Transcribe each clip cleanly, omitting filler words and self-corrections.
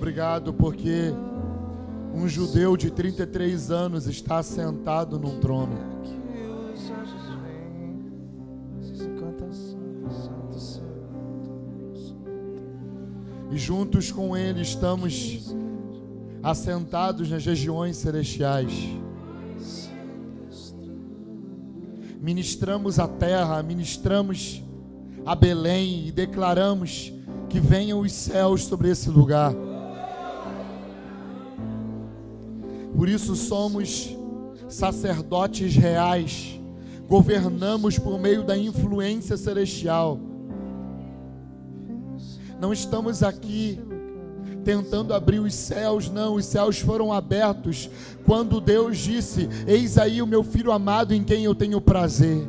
Obrigado porque um judeu de 33 anos está sentado num trono. E juntos com ele estamos assentados nas regiões celestiais. Ministramos a terra, ministramos a Belém e declaramos que venham os céus sobre esse lugar. Por isso somos sacerdotes reais, governamos por meio da influência celestial. Não estamos aqui tentando abrir os céus, não, os céus foram abertos quando Deus disse: eis aí o meu filho amado em quem eu tenho prazer.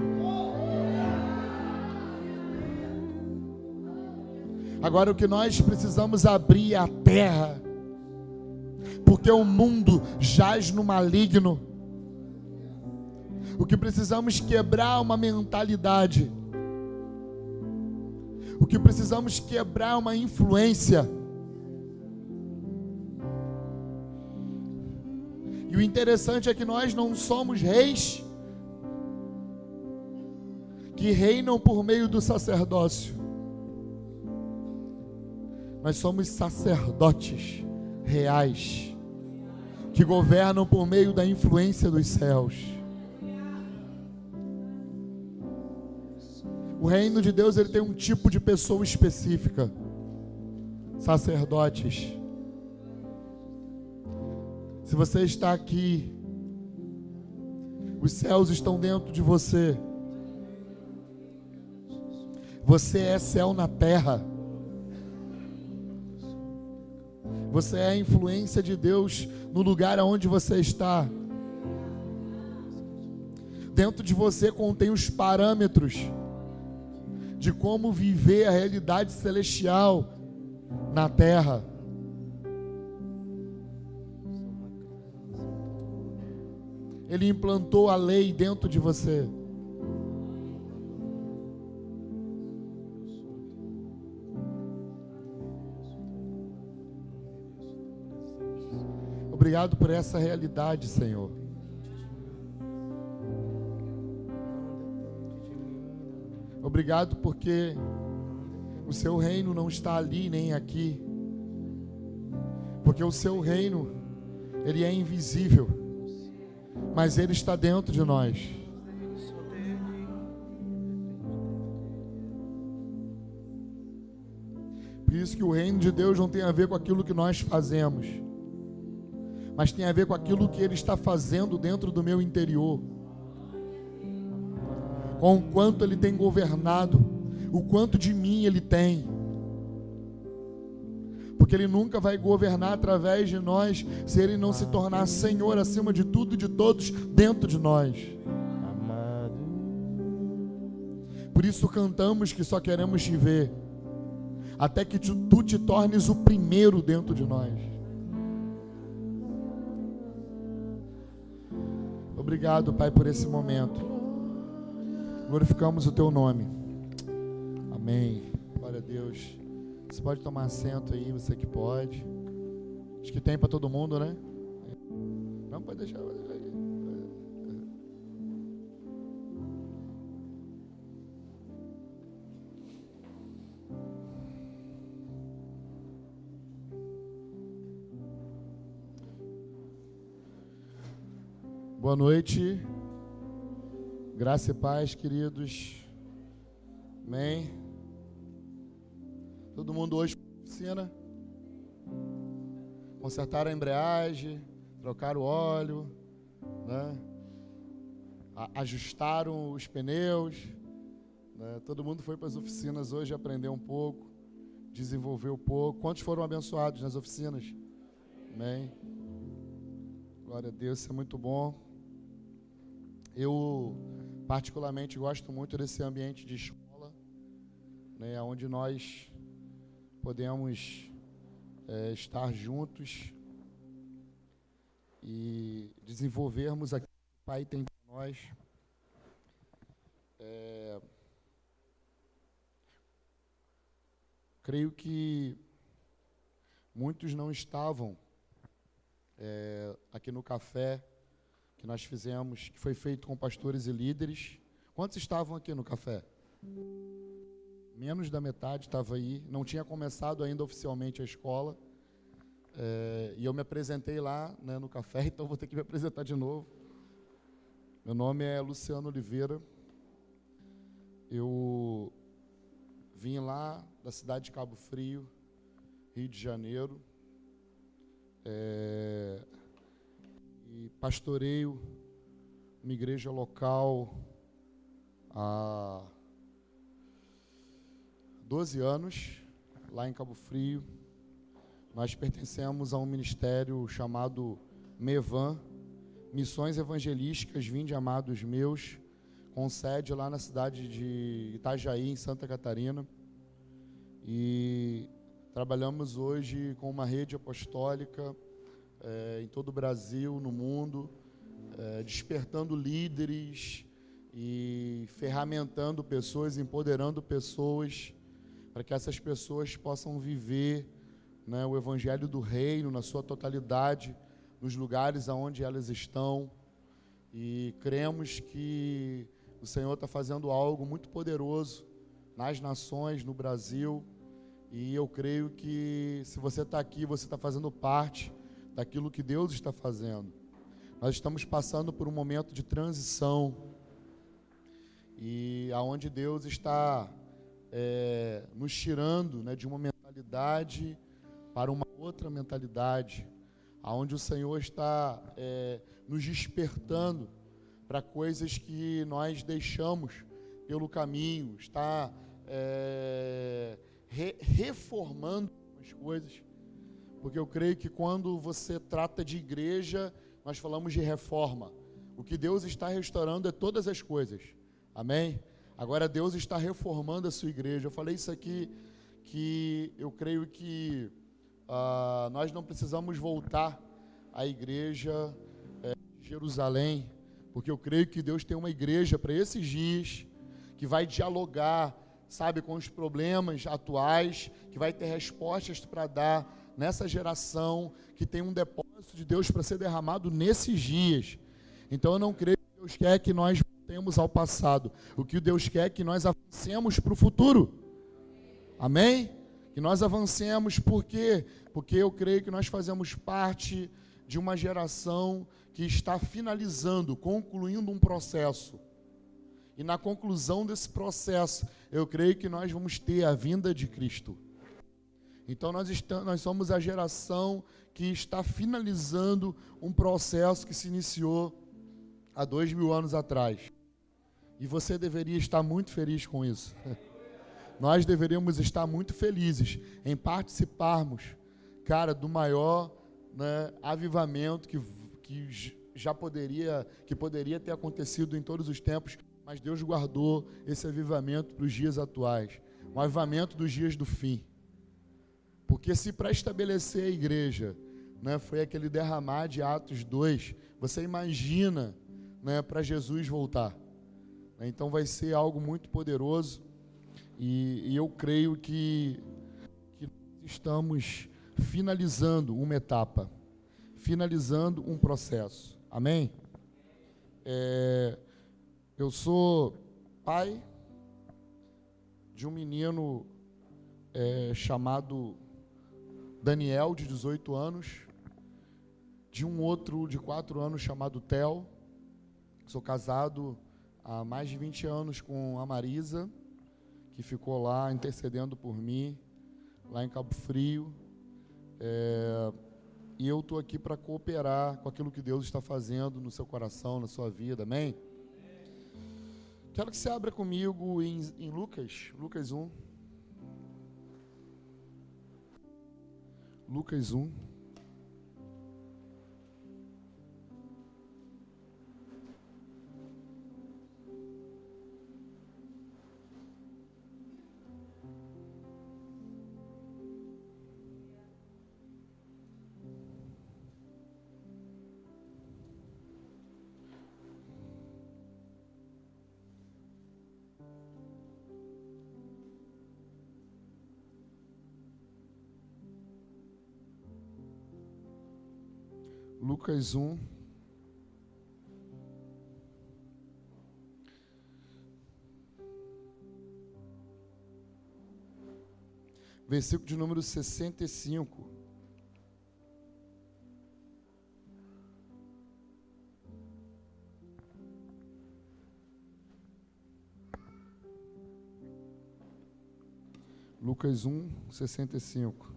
Agora o que nós precisamos abrir é a terra, porque o mundo jaz no maligno. O que precisamos quebrar é uma mentalidade. O que precisamos quebrar é uma influência. E o interessante é que nós não somos reis que reinam por meio do sacerdócio. Nós somos sacerdotes reais que governam por meio da influência dos céus. O reino de Deus, ele tem um tipo de pessoa específica: sacerdotes. Se você está aqui, os céus estão dentro de você. Você é céu na terra. Você é a influência de Deus no lugar aonde você está. Dentro de você contém os parâmetros de como viver a realidade celestial na terra. Ele implantou a lei dentro de você. Obrigado por essa realidade, Senhor. Obrigado porque o seu reino não está ali nem aqui. Porque o seu reino, ele é invisível, mas ele está dentro de nós. Por isso que o reino de Deus não tem a ver com aquilo que nós fazemos, mas tem a ver com aquilo que ele está fazendo dentro do meu interior. Com o quanto ele tem governado, o quanto de mim ele tem. Porque ele nunca vai governar através de nós se ele não se tornar Senhor acima de tudo e de todos dentro de nós. Por isso cantamos que só queremos te ver, até que tu te tornes o primeiro dentro de nós. Obrigado, Pai, por esse momento. Glorificamos o teu nome. Amém. Glória a Deus. Você pode tomar assento aí, você que pode. Acho que tem para todo mundo, né? Não, pode deixar aí. Boa noite. Graça e paz, queridos. Amém. Todo mundo hoje para a oficina. Consertaram a embreagem, trocaram o óleo, né? Ajustaram os pneus, né? Todo mundo foi para as oficinas hoje aprender um pouco, desenvolver um pouco. Quantos foram abençoados nas oficinas? Amém. Glória a Deus, isso é muito bom. Eu particularmente gosto muito desse ambiente de escola, né, onde nós podemos estar juntos e desenvolvermos aquilo que o Pai tem para nós. Creio que Muitos não estavam aqui no café que nós fizemos, que foi feito com pastores e líderes. Quantos estavam aqui no café? Menos da metade estava aí. Não tinha começado ainda oficialmente a escola. E eu me apresentei lá, né, no café, então vou ter que me apresentar de novo. Meu nome é Luciano Oliveira. Eu vim lá da cidade de Cabo Frio, Rio de Janeiro, e pastoreio uma igreja local há 12 anos, lá em Cabo Frio. Nós pertencemos a um ministério chamado MEVAN, Missões Evangelísticas Vinde Amados Meus, com sede lá na cidade de Itajaí, em Santa Catarina. E trabalhamos hoje com uma rede apostólica em todo o Brasil, no mundo, despertando líderes e ferramentando pessoas, empoderando pessoas, para que essas pessoas possam viver, né, o Evangelho do Reino na sua totalidade, nos lugares aonde elas estão. E cremos que o Senhor está fazendo algo muito poderoso nas nações, no Brasil. E eu creio que se você está aqui, você está fazendo parte daquilo que Deus está fazendo. Nós estamos passando por um momento de transição, e aonde Deus está nos tirando, né, de uma mentalidade para uma outra mentalidade, aonde o Senhor está nos despertando para coisas que nós deixamos pelo caminho, está reformando as coisas, porque eu creio que quando você trata de igreja, nós falamos de reforma. O que Deus está restaurando é todas as coisas, amém? Agora Deus está reformando a sua igreja. Eu falei isso aqui, que eu creio que nós não precisamos voltar à igreja de Jerusalém, porque eu creio que Deus tem uma igreja para esses dias, que vai dialogar, sabe, com os problemas atuais, que vai ter respostas para dar nessa geração, que tem um depósito de Deus para ser derramado nesses dias. Então eu não creio que Deus quer que nós voltemos ao passado. O que Deus quer é que nós avancemos para o futuro. Amém? Que nós avancemos, por quê? Porque eu creio que nós fazemos parte de uma geração que está finalizando, concluindo um processo. E na conclusão desse processo, eu creio que nós vamos ter a vinda de Cristo. Então nós somos a geração que está finalizando um processo que se iniciou há 2000 anos atrás. E você deveria estar muito feliz com isso. Nós deveríamos estar muito felizes em participarmos, cara, do maior, né, avivamento que poderia ter acontecido em todos os tempos, mas Deus guardou esse avivamento para os dias atuais, um avivamento dos dias do fim. Porque se para estabelecer a igreja, né, foi aquele derramar de Atos 2, você imagina, né, para Jesus voltar. Então vai ser algo muito poderoso, e eu creio que estamos finalizando uma etapa, finalizando um processo. Amém? Eu sou pai de um menino chamado Daniel, de 18 anos, de um outro de 4 anos chamado Theo. Sou casado há mais de 20 anos com a Marisa, que ficou lá intercedendo por mim, lá em Cabo Frio. E eu estou aqui para cooperar com aquilo que Deus está fazendo no seu coração, na sua vida, amém? Quero que você abra comigo em Lucas 1. Lucas 1. Lucas 1. Versículo de número 65. Lucas 1, 65.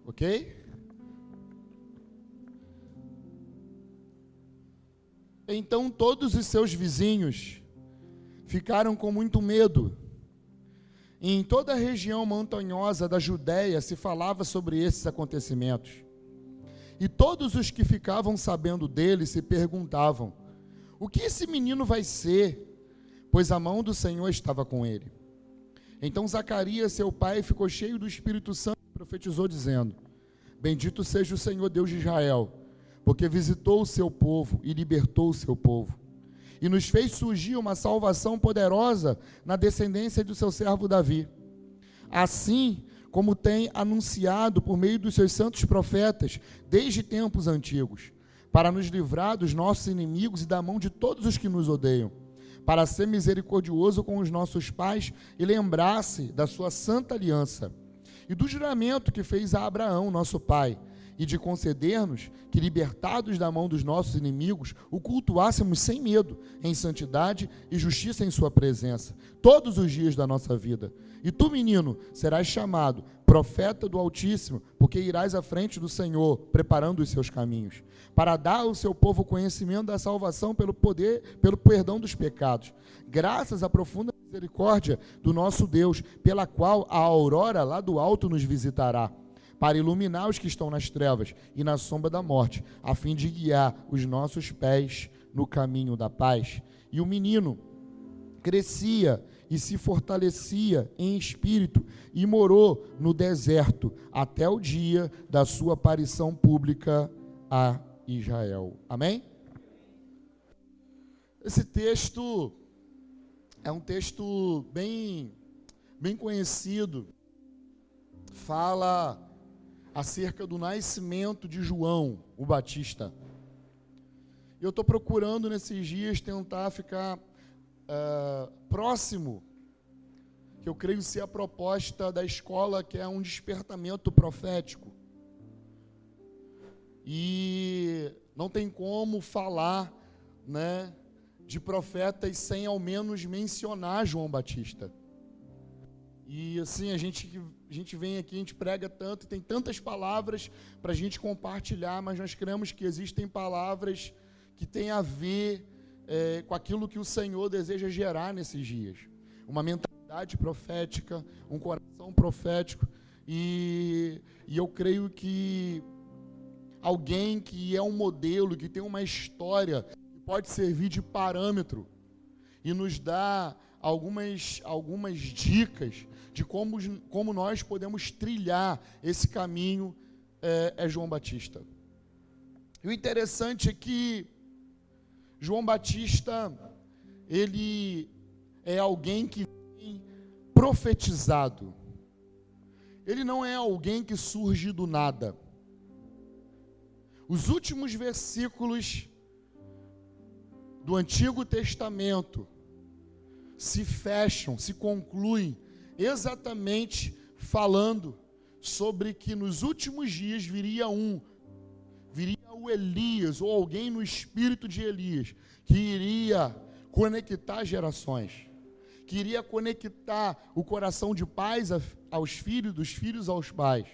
Ok? Então todos os seus vizinhos ficaram com muito medo. E em toda a região montanhosa da Judéia se falava sobre esses acontecimentos. E todos os que ficavam sabendo dele se perguntavam: o que esse menino vai ser? Pois a mão do Senhor estava com ele. Então Zacarias, seu pai, ficou cheio do Espírito Santo e profetizou dizendo: bendito seja o Senhor Deus de Israel, porque visitou o seu povo e libertou o seu povo, e nos fez surgir uma salvação poderosa na descendência do seu servo Davi, assim como tem anunciado por meio dos seus santos profetas desde tempos antigos, para nos livrar dos nossos inimigos e da mão de todos os que nos odeiam, para ser misericordioso com os nossos pais e lembrar-se da sua santa aliança e do juramento que fez a Abraão, nosso pai, e de conceder-nos que, libertados da mão dos nossos inimigos, o cultuássemos sem medo, em santidade e justiça em sua presença, todos os dias da nossa vida. E tu, menino, serás chamado profeta do Altíssimo, porque irás à frente do Senhor, preparando os seus caminhos, para dar ao seu povo conhecimento da salvação pelo perdão dos pecados, graças à profunda misericórdia do nosso Deus, pela qual a aurora lá do alto nos visitará, para iluminar os que estão nas trevas e na sombra da morte, a fim de guiar os nossos pés no caminho da paz. E o menino crescia e se fortalecia em espírito e morou no deserto até o dia da sua aparição pública a Israel. Amém? Esse texto é um texto bem conhecido. Fala acerca do nascimento de João, o Batista. Eu estou procurando nesses dias tentar ficar próximo, que eu creio ser a proposta da escola, que é um despertamento profético. E não tem como falar, né, de profetas sem ao menos mencionar João Batista. E assim, a gente vem aqui, a gente prega tanto, tem tantas palavras para a gente compartilhar, mas nós cremos que existem palavras que têm a ver com aquilo que o Senhor deseja gerar nesses dias. Uma mentalidade profética, um coração profético, e eu creio que alguém que é um modelo, que tem uma história, que pode servir de parâmetro e nos dá algumas dicas de como nós podemos trilhar esse caminho, é João Batista. E o interessante é que João Batista, ele é alguém que vem profetizado. Ele não é alguém que surge do nada. Os últimos versículos do Antigo Testamento se fecham, se concluem exatamente falando sobre que nos últimos dias viria o Elias, ou alguém no espírito de Elias, que iria conectar gerações, que iria conectar o coração de pais aos filhos, dos filhos aos pais.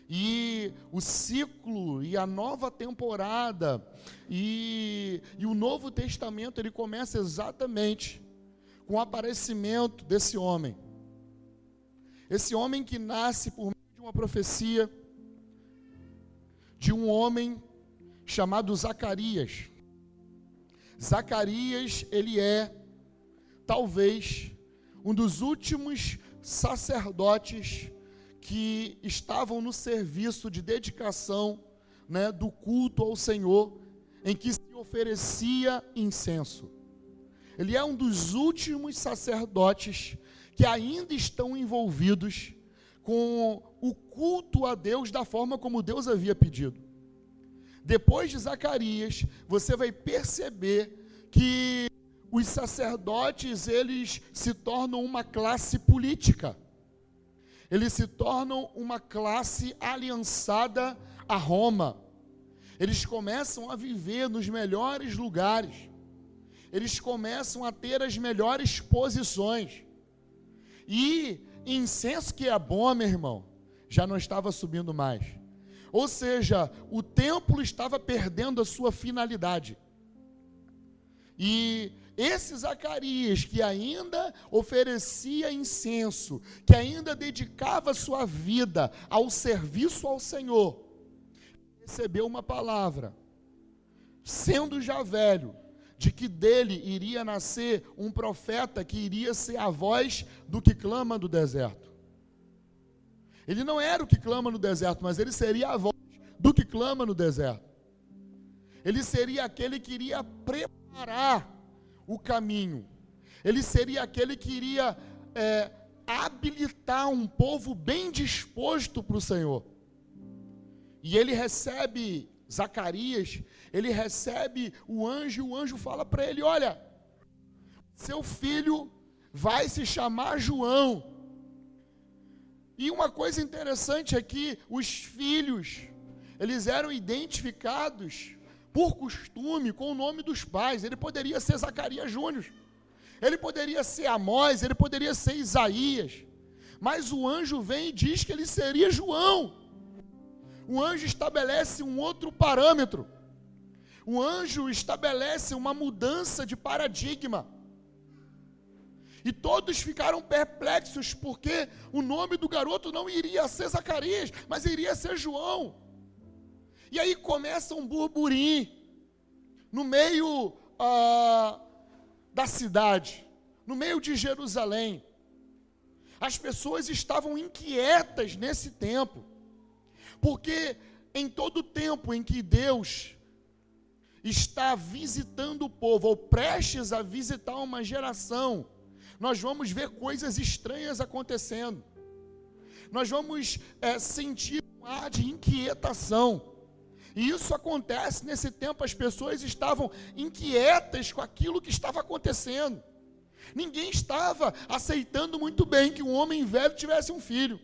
E o ciclo e a nova temporada e o Novo Testamento, ele começa exatamente com o aparecimento desse homem. Esse homem que nasce por meio de uma profecia de um homem chamado Zacarias. Zacarias, ele é talvez um dos últimos sacerdotes que estavam no serviço de dedicação, né, do culto ao Senhor, em que se oferecia incenso. Ele é um dos últimos sacerdotes que ainda estão envolvidos com o culto a Deus da forma como Deus havia pedido. Depois de Zacarias, você vai perceber que os sacerdotes, eles se tornam uma classe política. Eles se tornam uma classe aliançada a Roma. Eles começam a viver nos melhores lugares. Eles começam a ter as melhores posições. E incenso que é bom, meu irmão, já não estava subindo mais. Ou seja, o templo estava perdendo a sua finalidade. E esse Zacarias, que ainda oferecia incenso, que ainda dedicava sua vida ao serviço ao Senhor, recebeu uma palavra, sendo já velho, de que dele iria nascer um profeta que iria ser a voz do que clama do deserto. Ele não era o que clama no deserto, mas ele seria a voz do que clama no deserto. Ele seria aquele que iria preparar o caminho. Ele seria aquele que iria habilitar um povo bem disposto para o Senhor. E ele recebe Zacarias, ele recebe o anjo, e o anjo fala para ele: olha, seu filho vai se chamar João. E uma coisa interessante é que os filhos, eles eram identificados por costume com o nome dos pais. Ele poderia ser Zacarias Júnior, ele poderia ser Amós, ele poderia ser Isaías, mas o anjo vem e diz que ele seria João. O anjo estabelece um outro parâmetro. O anjo estabelece uma mudança de paradigma. E todos ficaram perplexos, porque o nome do garoto não iria ser Zacarias, mas iria ser João. E aí começa um burburinho no meio da cidade, no meio de Jerusalém. As pessoas estavam inquietas nesse tempo, porque em todo tempo em que Deus está visitando o povo, ou prestes a visitar uma geração, nós vamos ver coisas estranhas acontecendo. Nós vamos sentir um ar de inquietação. E isso acontece nesse tempo. As pessoas estavam inquietas com aquilo que estava acontecendo. Ninguém estava aceitando muito bem que um homem velho tivesse um filho.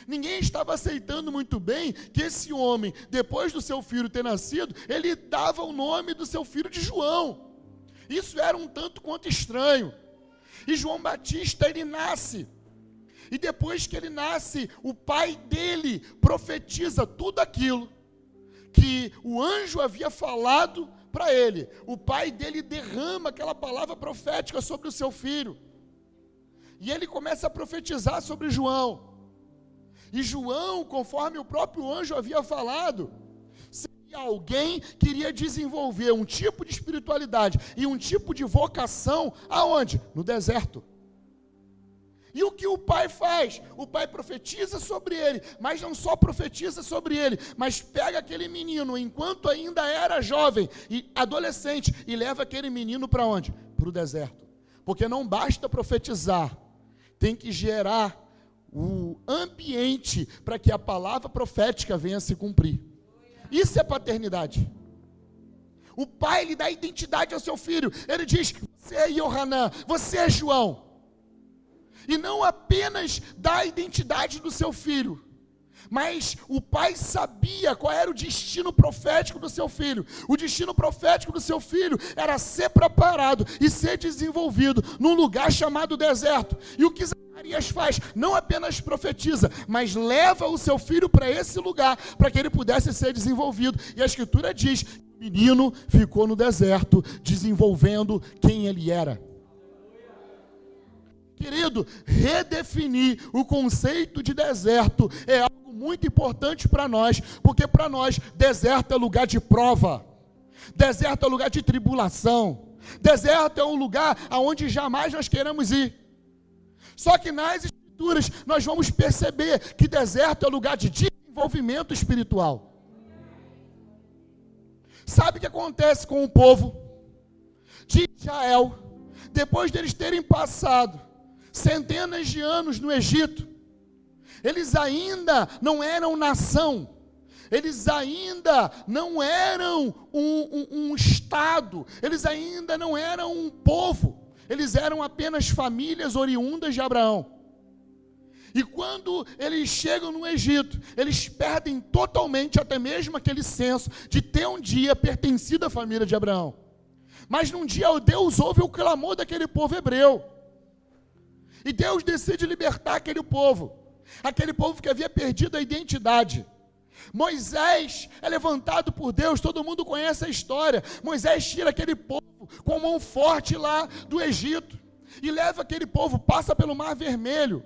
Ninguém estava aceitando muito bem que esse homem, depois do seu filho ter nascido, ele dava o nome do seu filho de João. Isso era um tanto quanto estranho. E João Batista, ele nasce. E depois que ele nasce, o pai dele profetiza tudo aquilo que o anjo havia falado para ele. O pai dele derrama aquela palavra profética sobre o seu filho. E ele começa a profetizar sobre João. E João, conforme o próprio anjo havia falado, seria alguém que iria desenvolver um tipo de espiritualidade e um tipo de vocação, aonde? No deserto. E o que o pai faz? O pai profetiza sobre ele, mas não só profetiza sobre ele, mas pega aquele menino, enquanto ainda era jovem e adolescente, e leva aquele menino para onde? Para o deserto. Porque não basta profetizar, tem que gerar o ambiente para que a palavra profética venha a se cumprir. Isso é paternidade. O pai, ele dá identidade ao seu filho. Ele diz: você é Yohanan, você é João. E não apenas dá a identidade do seu filho, mas o pai sabia qual era o destino profético do seu filho. O destino profético do seu filho era ser preparado e ser desenvolvido num lugar chamado deserto. E o que Zacarias faz? Não apenas profetiza, mas leva o seu filho para esse lugar, para que ele pudesse ser desenvolvido. E a Escritura diz que o menino ficou no deserto, desenvolvendo quem ele era. Querido, redefinir o conceito de deserto é algo muito importante para nós, porque para nós, deserto é lugar de prova, deserto é lugar de tribulação, deserto é um lugar aonde jamais nós queremos ir. Só que nas Escrituras Escrituras, nós vamos perceber que deserto é lugar de desenvolvimento espiritual. Sabe o que acontece com o povo de Israel, depois deles terem passado centenas de anos no Egito? Eles ainda não eram nação, eles ainda não eram um estado, eles ainda não eram um povo, eles eram apenas famílias oriundas de Abraão. E quando eles chegam no Egito, eles perdem totalmente até mesmo aquele senso de ter um dia pertencido à família de Abraão. Mas num dia Deus ouve o clamor daquele povo hebreu. E Deus decide libertar aquele povo que havia perdido a identidade. Moisés é levantado por Deus, todo mundo conhece a história. Moisés tira aquele povo com mão forte lá do Egito e leva aquele povo, passa pelo Mar Vermelho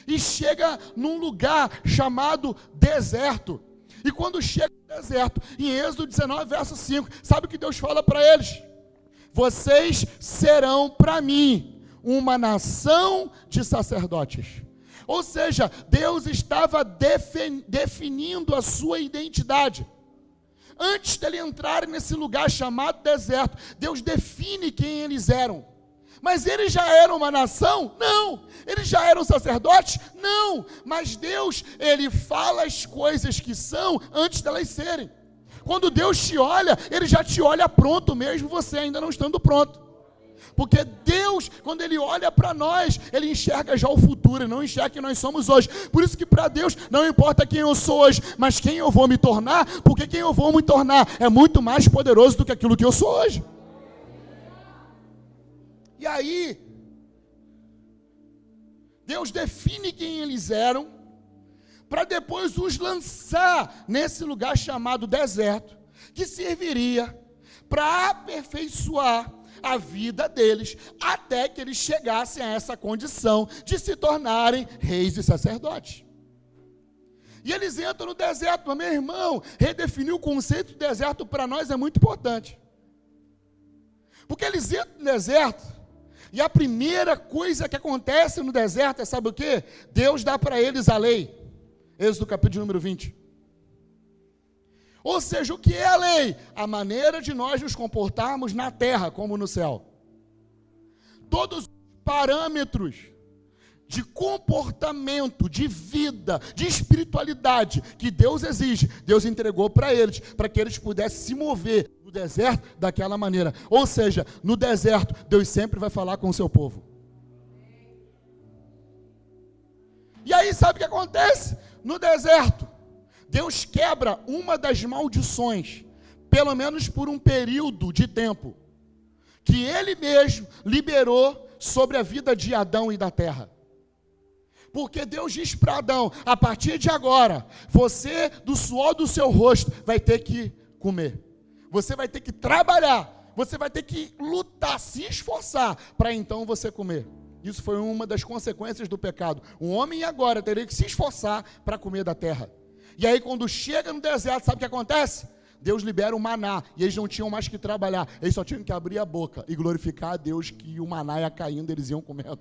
e chega num lugar chamado deserto. E quando chega no deserto, em Êxodo 19, verso 5, sabe o que Deus fala para eles? Vocês serão para mim uma nação de sacerdotes. Ou seja, Deus estava definindo a sua identidade. Antes dele entrar nesse lugar chamado deserto, Deus define quem eles eram. Mas eles já eram uma nação? Não. Eles já eram sacerdotes? Não. Mas Deus, Ele fala as coisas que são antes delas serem. Quando Deus te olha, Ele já te olha pronto mesmo, você ainda não estando pronto. Porque Deus, quando Ele olha para nós, Ele enxerga já o futuro, e não enxerga quem nós somos hoje. Por isso que para Deus não importa quem eu sou hoje, mas quem eu vou me tornar, porque quem eu vou me tornar é muito mais poderoso do que aquilo que eu sou hoje. E aí, Deus define quem eles eram, para depois os lançar nesse lugar chamado deserto, que serviria para aperfeiçoar a vida deles, até que eles chegassem a essa condição de se tornarem reis e sacerdotes. E eles entram no deserto, mas meu irmão, redefinir o conceito de deserto para nós é muito importante. Porque eles entram no deserto, e a primeira coisa que acontece no deserto é, sabe o quê? Deus dá para eles a lei. Êxodo capítulo número 20. Ou seja, o que é a lei? A maneira de nós nos comportarmos na terra, como no céu. Todos os parâmetros de comportamento, de vida, de espiritualidade que Deus exige, Deus entregou para eles, para que eles pudessem se mover no deserto daquela maneira. Ou seja, no deserto, Deus sempre vai falar com o seu povo. E aí, sabe o que acontece? No deserto, Deus quebra uma das maldições, pelo menos por um período de tempo, que Ele mesmo liberou sobre a vida de Adão e da terra. Porque Deus diz para Adão, a partir de agora, você do suor do seu rosto vai ter que comer. Você vai ter que trabalhar, você vai ter que lutar, se esforçar, para então você comer. Isso foi uma das consequências do pecado. O homem agora teria que se esforçar para comer da terra. E aí quando chega no deserto, sabe o que acontece? Deus libera o maná, e eles não tinham mais que trabalhar, eles só tinham que abrir a boca e glorificar a Deus, que o maná ia caindo, eles iam comendo.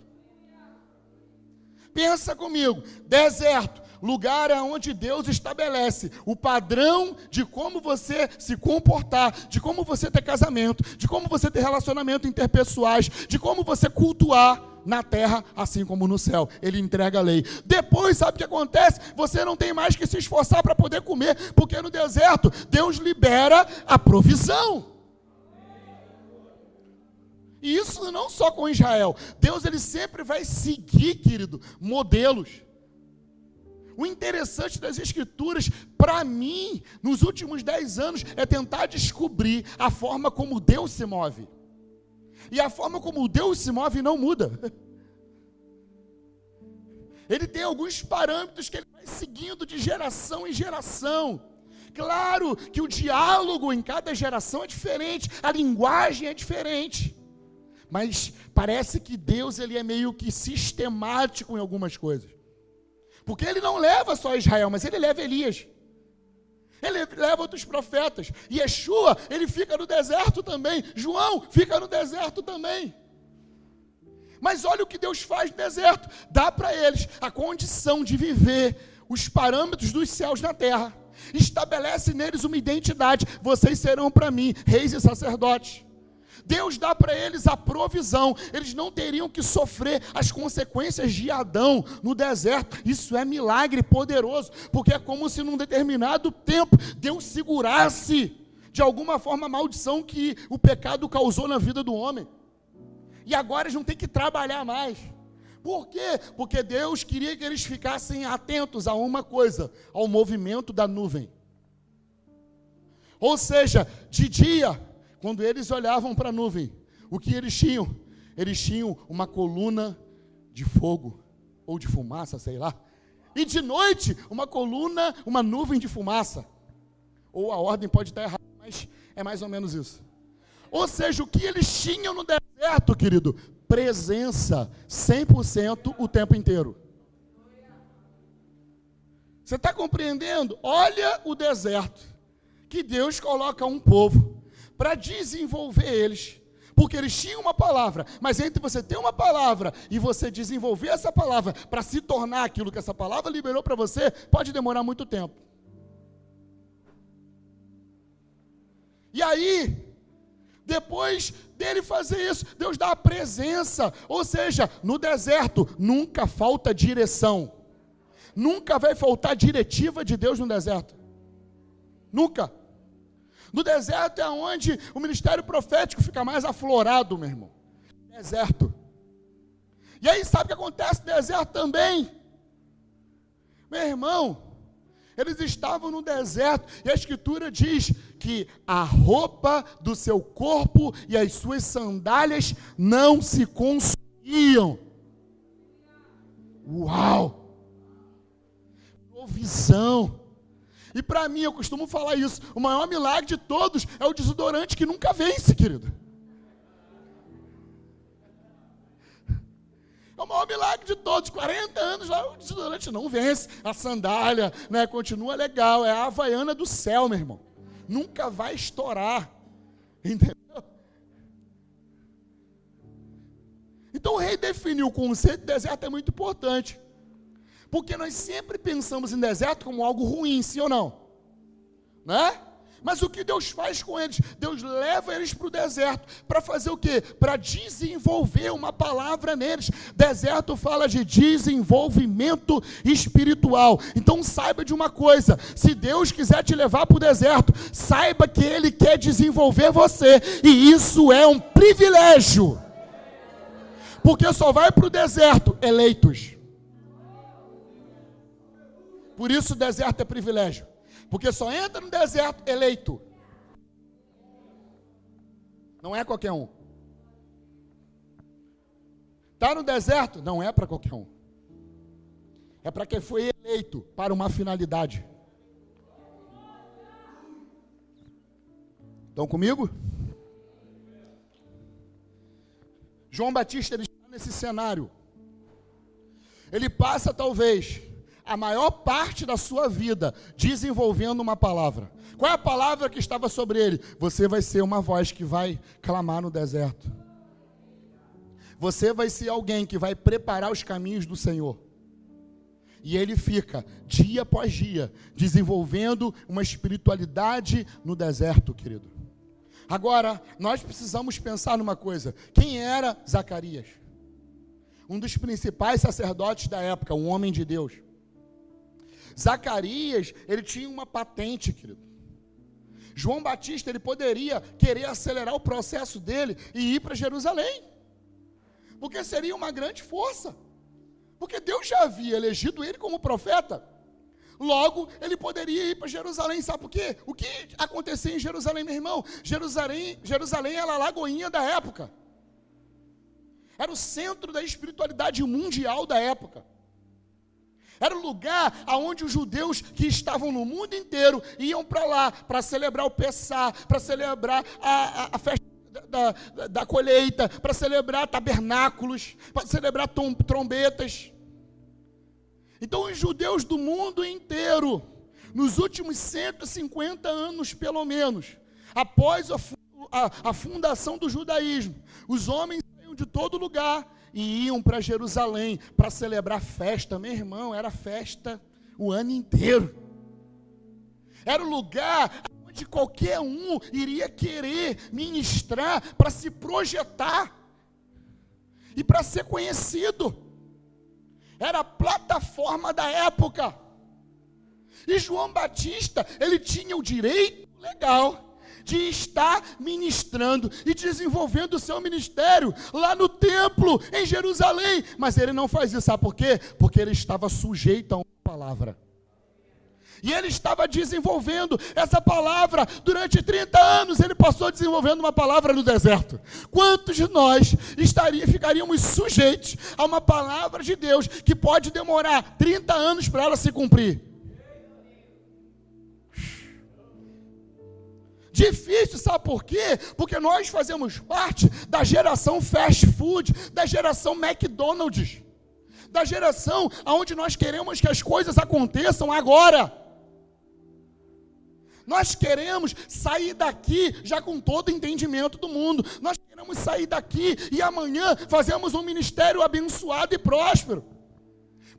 Pensa comigo, deserto, lugar onde Deus estabelece o padrão de como você se comportar, de como você ter casamento, de como você ter relacionamento interpessoais, de como você cultuar na terra, assim como no céu. Ele entrega a lei. Depois, sabe o que acontece? Você não tem mais que se esforçar para poder comer, porque no deserto, Deus libera a provisão. E isso não só com Israel. Deus, ele sempre vai seguir, querido, modelos. O interessante das Escrituras, para mim, nos últimos 10 anos, é tentar descobrir a forma como Deus se move. E a forma como Deus se move não muda. Ele tem alguns parâmetros que ele vai seguindo de geração em geração. Claro que o diálogo em cada geração é diferente, a linguagem é diferente. Mas parece que Deus, ele é meio que sistemático em algumas coisas. Porque ele não leva só Israel, mas ele leva Elias. Ele leva outros profetas. Yeshua, ele fica no deserto também. João fica no deserto também. Mas olha o que Deus faz no deserto. Dá para eles a condição de viver os parâmetros dos céus na terra. Estabelece neles uma identidade. Vocês serão para mim reis e sacerdotes. Deus dá para eles a provisão. Eles não teriam que sofrer as consequências de Adão no deserto. Isso é milagre poderoso, porque é como se num determinado tempo Deus segurasse de alguma forma a maldição que o pecado causou na vida do homem. E agora eles não têm que trabalhar mais. Por quê? Porque Deus queria que eles ficassem atentos a uma coisa, ao movimento da nuvem. Ou seja, de dia, quando eles olhavam para a nuvem, o que eles tinham? Eles tinham uma coluna de fogo, ou de fumaça, sei lá. E de noite, uma coluna, uma nuvem de fumaça. Ou a ordem pode estar errada, mas é mais ou menos isso. Ou seja, o que eles tinham no deserto, querido? Presença 100% o tempo inteiro. Você está compreendendo? Olha o deserto, que Deus coloca um povo para desenvolver eles, porque eles tinham uma palavra, mas entre você ter uma palavra e você desenvolver essa palavra para se tornar aquilo que essa palavra liberou para você, pode demorar muito tempo. E aí, depois dele fazer isso, Deus dá a presença, ou seja, no deserto nunca falta direção, nunca vai faltar diretiva de Deus no deserto, nunca. No deserto é onde o ministério profético fica mais aflorado, meu irmão. Deserto. E aí sabe o que acontece no deserto também? Meu irmão, eles estavam no deserto e a Escritura diz que a roupa do seu corpo e as suas sandálias não se consumiam. Uau! Provisão. E para mim, eu costumo falar isso, o maior milagre de todos é o desodorante que nunca vence, querido. É o maior milagre de todos, 40 anos lá, o desodorante não vence, a sandália, né, continua legal, é a havaiana do céu, meu irmão. Nunca vai estourar, entendeu? Então o rei definiu o conceito de deserto, é muito importante. Porque nós sempre pensamos em deserto como algo ruim, sim ou não? Né? Mas o que Deus faz com eles? Deus leva eles para o deserto, para fazer o quê? Para desenvolver uma palavra neles. Deserto fala de desenvolvimento espiritual. Então saiba de uma coisa, se Deus quiser te levar para o deserto, saiba que Ele quer desenvolver você, e isso é um privilégio. Porque só vai para o deserto eleitos. Por isso o deserto é privilégio. Porque só entra no deserto eleito. Não é qualquer um. Está no deserto? Não é para qualquer um. É para quem foi eleito para uma finalidade. Estão comigo? João Batista, ele está nesse cenário. Ele passa talvez a maior parte da sua vida desenvolvendo uma palavra. Qual é a palavra que estava sobre ele? Você vai ser uma voz que vai clamar no deserto. Você vai ser alguém que vai preparar os caminhos do Senhor. E ele fica, dia após dia, desenvolvendo uma espiritualidade no deserto, querido. Agora, nós precisamos pensar numa coisa. Quem era Zacarias? Um dos principais sacerdotes da época, um homem de Deus. Zacarias, ele tinha uma patente, querido. João Batista, ele poderia querer acelerar o processo dele e ir para Jerusalém. Porque seria uma grande força. Porque Deus já havia elegido ele como profeta. Logo, ele poderia ir para Jerusalém. Sabe por quê? O que acontecia em Jerusalém, meu irmão? Jerusalém era a Lagoinha da época. Era o centro da espiritualidade mundial da época. Era o lugar onde os judeus que estavam no mundo inteiro iam para lá, para celebrar o Pessá, para celebrar a festa da colheita, para celebrar tabernáculos, para celebrar trombetas. Então os judeus do mundo inteiro, nos últimos 150 anos pelo menos, após a fundação do judaísmo, os homens saíam de todo lugar e iam para Jerusalém para celebrar festa. Meu irmão, era festa o ano inteiro. Era o lugar onde qualquer um iria querer ministrar para se projetar e para ser conhecido. Era a plataforma da época. E João Batista, ele tinha o direito legal de estar ministrando e desenvolvendo o seu ministério lá no templo, em Jerusalém. Mas ele não faz isso, sabe por quê? Porque ele estava sujeito a uma palavra. E ele estava desenvolvendo essa palavra durante 30 anos. Ele passou desenvolvendo uma palavra no deserto. Quantos de nós ficaríamos sujeitos a uma palavra de Deus que pode demorar 30 anos para ela se cumprir? Difícil, sabe por quê? Porque nós fazemos parte da geração fast food, da geração McDonald's, da geração onde nós queremos que as coisas aconteçam agora. Nós queremos sair daqui já com todo o entendimento do mundo. Nós queremos sair daqui e amanhã fazemos um ministério abençoado e próspero.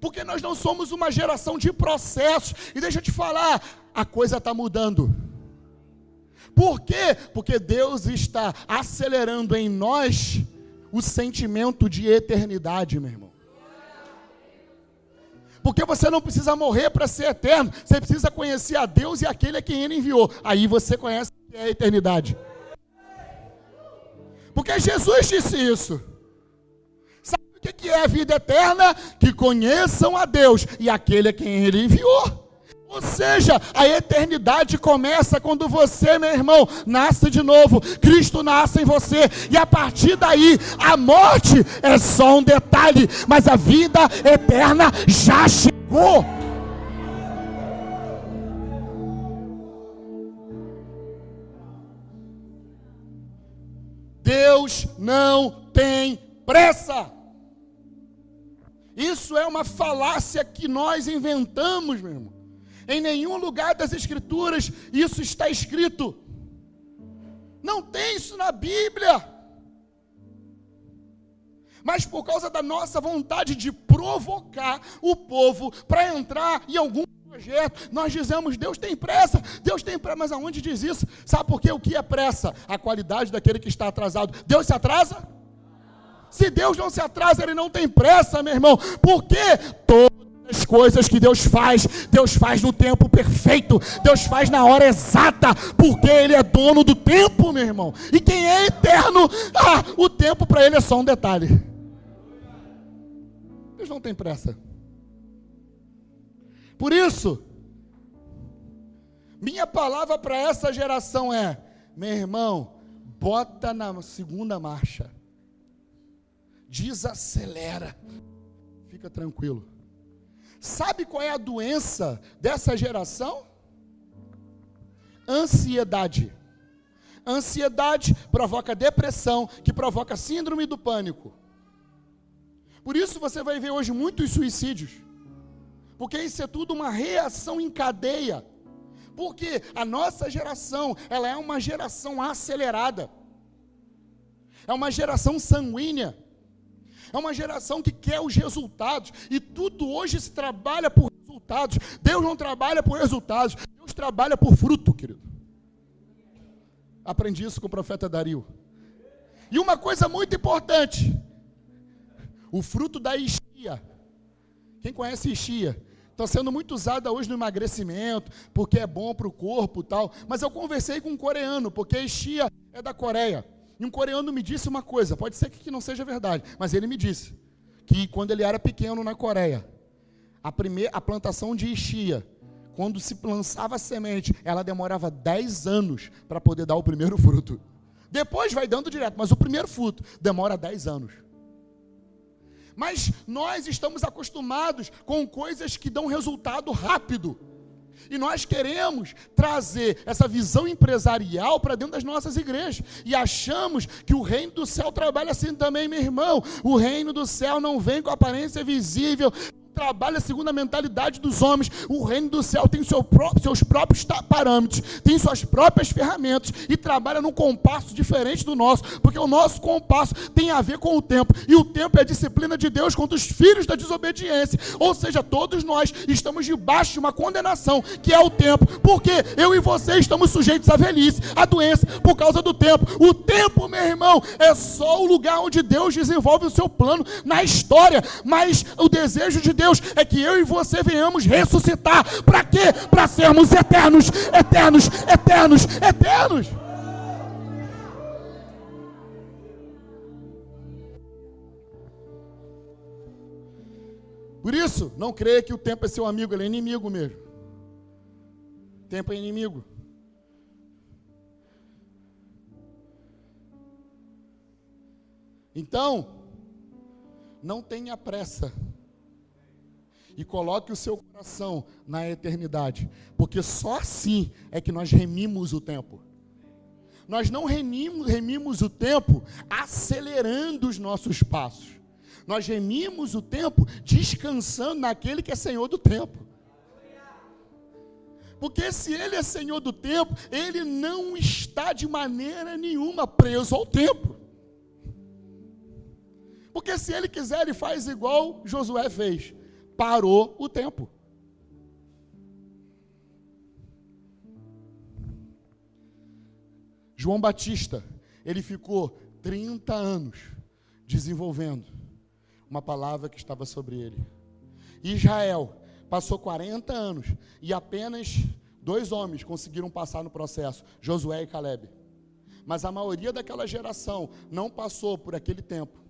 Porque nós não somos uma geração de processos. E deixa eu te falar, a coisa está mudando. Por quê? Porque Deus está acelerando em nós o sentimento de eternidade, meu irmão. Porque você não precisa morrer para ser eterno. Você precisa conhecer a Deus e aquele a quem Ele enviou. Aí você conhece o que é a eternidade. Porque Jesus disse isso. Sabe o que é a vida eterna? Que conheçam a Deus e aquele a quem Ele enviou. Ou seja, a eternidade começa quando você, meu irmão, nasce de novo. Cristo nasce em você. E a partir daí, a morte é só um detalhe. Mas a vida eterna já chegou. Deus não tem pressa. Isso é uma falácia que nós inventamos, meu irmão. Em nenhum lugar das Escrituras isso está escrito. Não tem isso na Bíblia. Mas por causa da nossa vontade de provocar o povo para entrar em algum projeto, nós dizemos, Deus tem pressa, mas aonde diz isso? Sabe por quê? O que é pressa? A qualidade daquele que está atrasado. Deus se atrasa? Se Deus não se atrasa, Ele não tem pressa, meu irmão. Por quê? As coisas que Deus faz no tempo perfeito, Deus faz na hora exata, porque Ele é dono do tempo, meu irmão. E quem é eterno, o tempo para Ele é só um detalhe. Deus não tem pressa. Por isso, minha palavra para essa geração é, meu irmão, bota na segunda marcha, desacelera, fica tranquilo. Sabe qual é a doença dessa geração? Ansiedade. Ansiedade provoca depressão, que provoca síndrome do pânico. Por isso você vai ver hoje muitos suicídios. Porque isso é tudo uma reação em cadeia. Porque a nossa geração, ela é uma geração acelerada. É uma geração sanguínea. É uma geração que quer os resultados. E tudo hoje se trabalha por resultados. Deus não trabalha por resultados. Deus trabalha por fruto, querido. Aprendi isso com o profeta Dario. E uma coisa muito importante. O fruto da ishia. Quem conhece ishia? Está sendo muito usada hoje no emagrecimento. Porque é bom para o corpo e tal. Mas eu conversei com um coreano. Porque a ishia é da Coreia. E um coreano me disse uma coisa, pode ser que não seja verdade, mas ele me disse que quando ele era pequeno na Coreia, a plantação de ishia, quando se lançava a semente, ela demorava 10 anos para poder dar o primeiro fruto. Depois vai dando direto, mas o primeiro fruto demora 10 anos. Mas nós estamos acostumados com coisas que dão resultado rápido. E nós queremos trazer essa visão empresarial para dentro das nossas igrejas. E achamos que o reino do céu trabalha assim também, meu irmão. O reino do céu não vem com aparência visível, trabalha segundo a mentalidade dos homens. O reino do céu tem seus próprios parâmetros, tem suas próprias ferramentas e trabalha num compasso diferente do nosso, porque o nosso compasso tem a ver com o tempo, e o tempo é a disciplina de Deus contra os filhos da desobediência. Ou seja, todos nós estamos debaixo de uma condenação, que é o tempo, porque eu e você estamos sujeitos à velhice, à doença, por causa do tempo. O tempo, meu irmão, é só o lugar onde Deus desenvolve o seu plano na história, mas o desejo de Deus é que eu e você venhamos ressuscitar. Para quê? Para sermos eternos, eternos, eternos, eternos. Por isso, não creia que o tempo é seu amigo, ele é inimigo mesmo. O tempo é inimigo. Então, não tenha pressa e coloque o seu coração na eternidade, porque só assim é que nós remimos o tempo. Nós não remimos o tempo acelerando os nossos passos. Nós remimos o tempo descansando naquele que é Senhor do tempo. Porque se Ele é Senhor do tempo, Ele não está de maneira nenhuma preso ao tempo. Porque se Ele quiser, Ele faz igual Josué fez. Parou o tempo. João Batista, ele ficou 30 anos desenvolvendo uma palavra que estava sobre ele. Israel passou 40 anos e apenas 2 homens conseguiram passar no processo, Josué e Caleb. Mas a maioria daquela geração não passou por aquele tempo.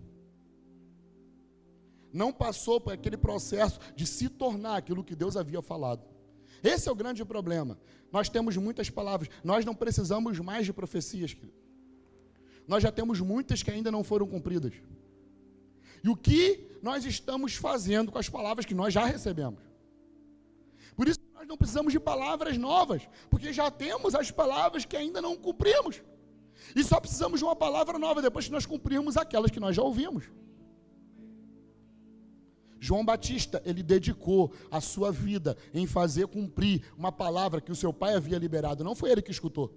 Não passou por aquele processo de se tornar aquilo que Deus havia falado. Esse é o grande problema. Nós temos muitas palavras, nós não precisamos mais de profecias, querido. Nós já temos muitas que ainda não foram cumpridas. E o que nós estamos fazendo com as palavras que nós já recebemos? Por isso nós não precisamos de palavras novas, porque já temos as palavras que ainda não cumprimos. E só precisamos de uma palavra nova depois que nós cumprirmos aquelas que nós já ouvimos. João Batista, ele dedicou a sua vida em fazer cumprir uma palavra que o seu pai havia liberado. Não foi ele que escutou.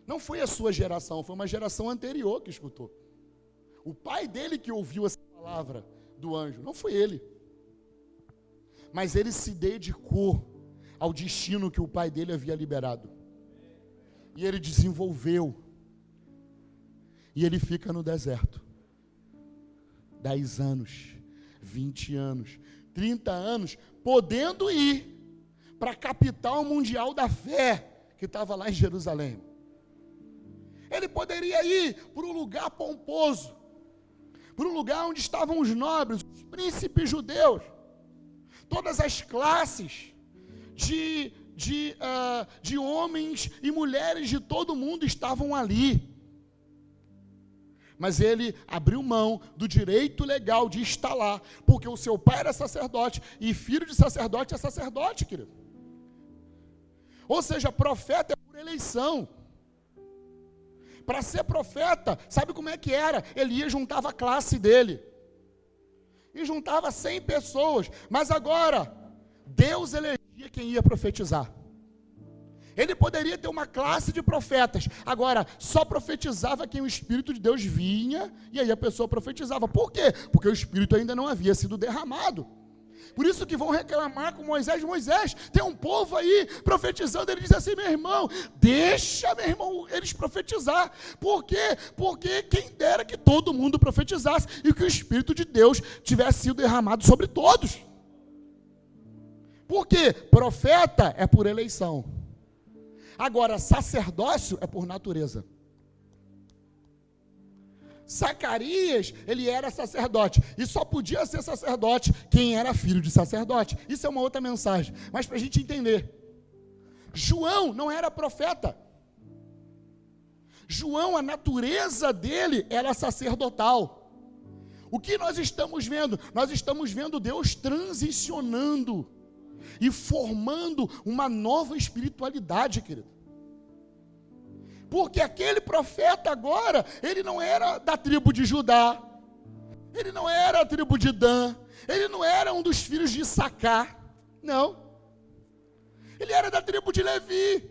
Não foi a sua geração, foi uma geração anterior que escutou. O pai dele que ouviu essa palavra do anjo, não foi ele. Mas ele se dedicou ao destino que o pai dele havia liberado. E ele desenvolveu. E ele fica no deserto. 10 anos, 20 anos, 30 anos, podendo ir para a capital mundial da fé, que estava lá em Jerusalém. Ele poderia ir para um lugar pomposo, para um lugar onde estavam os nobres, os príncipes judeus, todas as classes de homens e mulheres de todo mundo estavam ali. Mas ele abriu mão do direito legal de estar lá, porque o seu pai era sacerdote, e filho de sacerdote é sacerdote, querido. Ou seja, profeta é por eleição. Para ser profeta, sabe como é que era? Ele ia, juntava a classe dele, e juntava 100 pessoas, mas agora, Deus elegia quem ia profetizar. Ele poderia ter uma classe de profetas, agora só profetizava quem o Espírito de Deus vinha, e aí a pessoa profetizava. Por quê? Porque o Espírito ainda não havia sido derramado. Por isso que vão reclamar com Moisés. Moisés, tem um povo aí profetizando. Ele diz assim: meu irmão, deixa, meu irmão, eles profetizar. Por quê? Porque quem dera que todo mundo profetizasse e que o Espírito de Deus tivesse sido derramado sobre todos. Por quê? Profeta é por eleição. Agora, sacerdócio é por natureza. Zacarias, ele era sacerdote, e só podia ser sacerdote quem era filho de sacerdote. Isso é uma outra mensagem, mas para a gente entender. João não era profeta. João, a natureza dele era sacerdotal. O que nós estamos vendo? Nós estamos vendo Deus transicionando e formando uma nova espiritualidade, querido. Porque aquele profeta agora, ele não era da tribo de Judá, Ele não era a tribo de Dan. Ele não era um dos filhos de Issacar. Não. Ele era da tribo de Levi.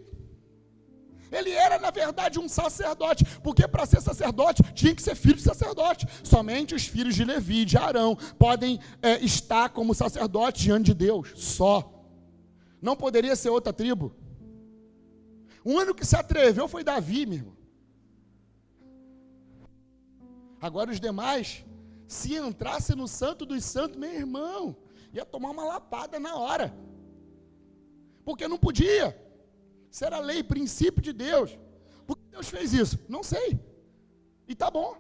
Ele era, na verdade, um sacerdote. Porque para ser sacerdote, tinha que ser filho de sacerdote. Somente os filhos de Levi, de Arão, podem estar como sacerdote diante de Deus. Só. Não poderia ser outra tribo. O único que se atreveu foi Davi, meu irmão. Agora os demais, se entrasse no Santo dos Santos, meu irmão, ia tomar uma lapada na hora. Porque não podia. Isso era lei, princípio de Deus. Por que Deus fez isso? Não sei. E tá bom.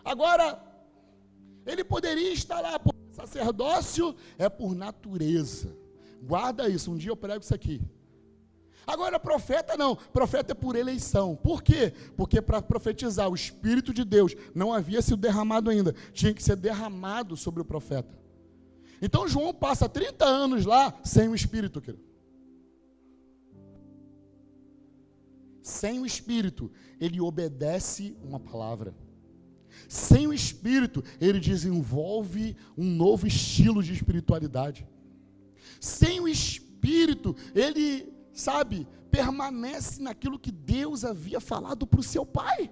Agora, ele poderia estar lá, porque sacerdócio é por natureza. Guarda isso, um dia eu prego isso aqui. Agora, profeta não, profeta é por eleição. Por quê? Porque para profetizar, o Espírito de Deus não havia sido derramado ainda, tinha que ser derramado sobre o profeta. Então João passa 30 anos lá sem o Espírito, querido. Sem o Espírito, ele obedece uma palavra. Sem o Espírito, ele desenvolve um novo estilo de espiritualidade. Sem o Espírito, ele, permanece naquilo que Deus havia falado para o seu pai.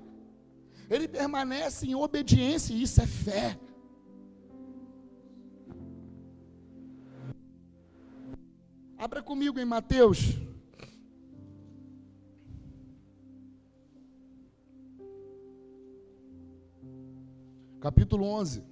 Ele permanece em obediência, e isso é fé. Abra comigo em Mateus. Capítulo 11.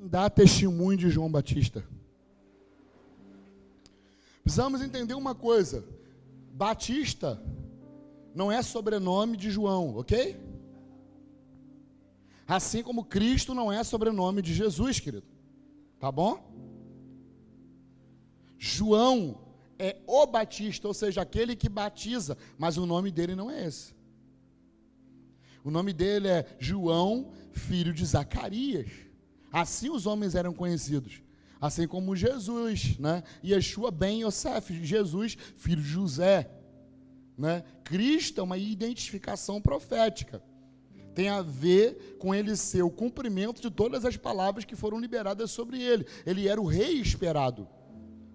Dá testemunho de João Batista. Precisamos entender uma coisa: Batista não é sobrenome de João, ok? Assim como Cristo não é sobrenome de Jesus, querido. Tá bom? João é o Batista, ou seja, aquele que batiza, mas o nome dele não é esse. O nome dele é João, filho de Zacarias. Assim os homens eram conhecidos. Assim como Jesus, né? Yeshua ben Yosef, Jesus, filho de José. Né? Cristo é uma identificação profética. Tem a ver com ele ser o cumprimento de todas as palavras que foram liberadas sobre ele. Ele era o rei esperado.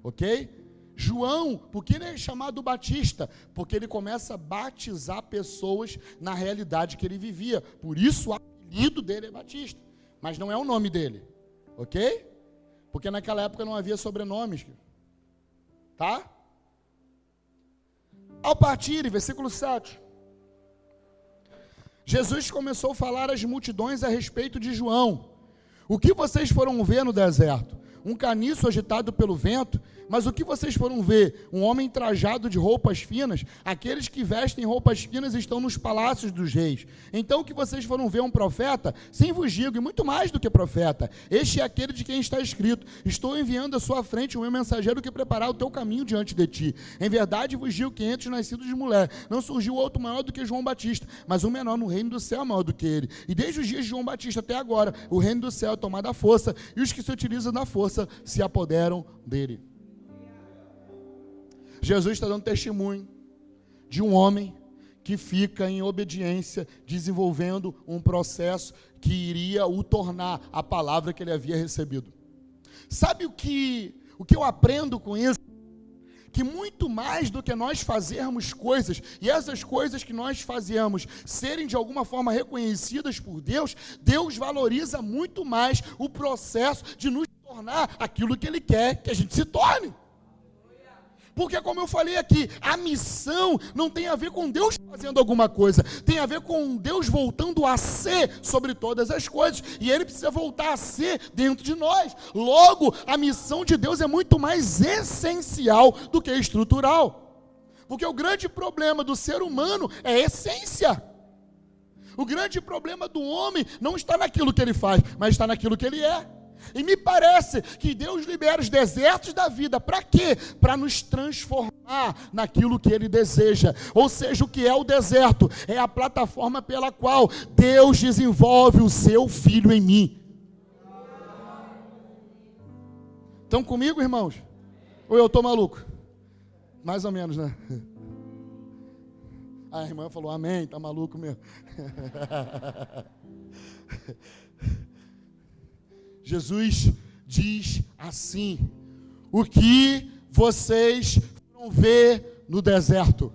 Ok? João, por que ele é chamado Batista? Porque ele começa a batizar pessoas na realidade que ele vivia. Por isso o apelido dele é Batista. Mas não é o nome dele, ok? Porque naquela época não havia sobrenomes, tá? Ao partir, versículo 7, Jesus começou a falar às multidões a respeito de João. O que vocês foram ver no deserto? Um caniço agitado pelo vento? Mas o que vocês foram ver? Um homem trajado de roupas finas? Aqueles que vestem roupas finas estão nos palácios dos reis. Então o que vocês foram ver? Um profeta? Sim, vos digo, e muito mais do que profeta. Este é aquele de quem está escrito: estou enviando à sua frente o meu mensageiro que preparar o teu caminho diante de ti. Em verdade vos digo que entre os nascidos de mulher não surgiu outro maior do que João Batista, mas um menor no reino do céu é maior do que ele. E desde os dias de João Batista até agora, o reino do céu é tomado à força, e os que se utilizam da força se apoderam dele. Jesus está dando testemunho de um homem que fica em obediência, desenvolvendo um processo que iria o tornar a palavra que ele havia recebido. Sabe o que eu aprendo com isso? Que muito mais do que nós fazermos coisas, e essas coisas que nós fazemos serem de alguma forma reconhecidas por Deus, Deus valoriza muito mais o processo de nos tornar aquilo que Ele quer que a gente se torne. Porque, como eu falei aqui, a missão não tem a ver com Deus fazendo alguma coisa, tem a ver com Deus voltando a ser sobre todas as coisas, e Ele precisa voltar a ser dentro de nós. Logo, a missão de Deus é muito mais essencial do que estrutural. Porque o grande problema do ser humano é a essência. O grande problema do homem não está naquilo que ele faz, mas está naquilo que ele é. E me parece que Deus libera os desertos da vida. Para quê? Para nos transformar naquilo que Ele deseja. Ou seja, o que é o deserto? É a plataforma pela qual Deus desenvolve o seu Filho em mim. Estão comigo, irmãos? Ou eu estou maluco? Mais ou menos, né? A irmã falou, amém, está maluco mesmo. Jesus diz assim: o que vocês vão ver no deserto?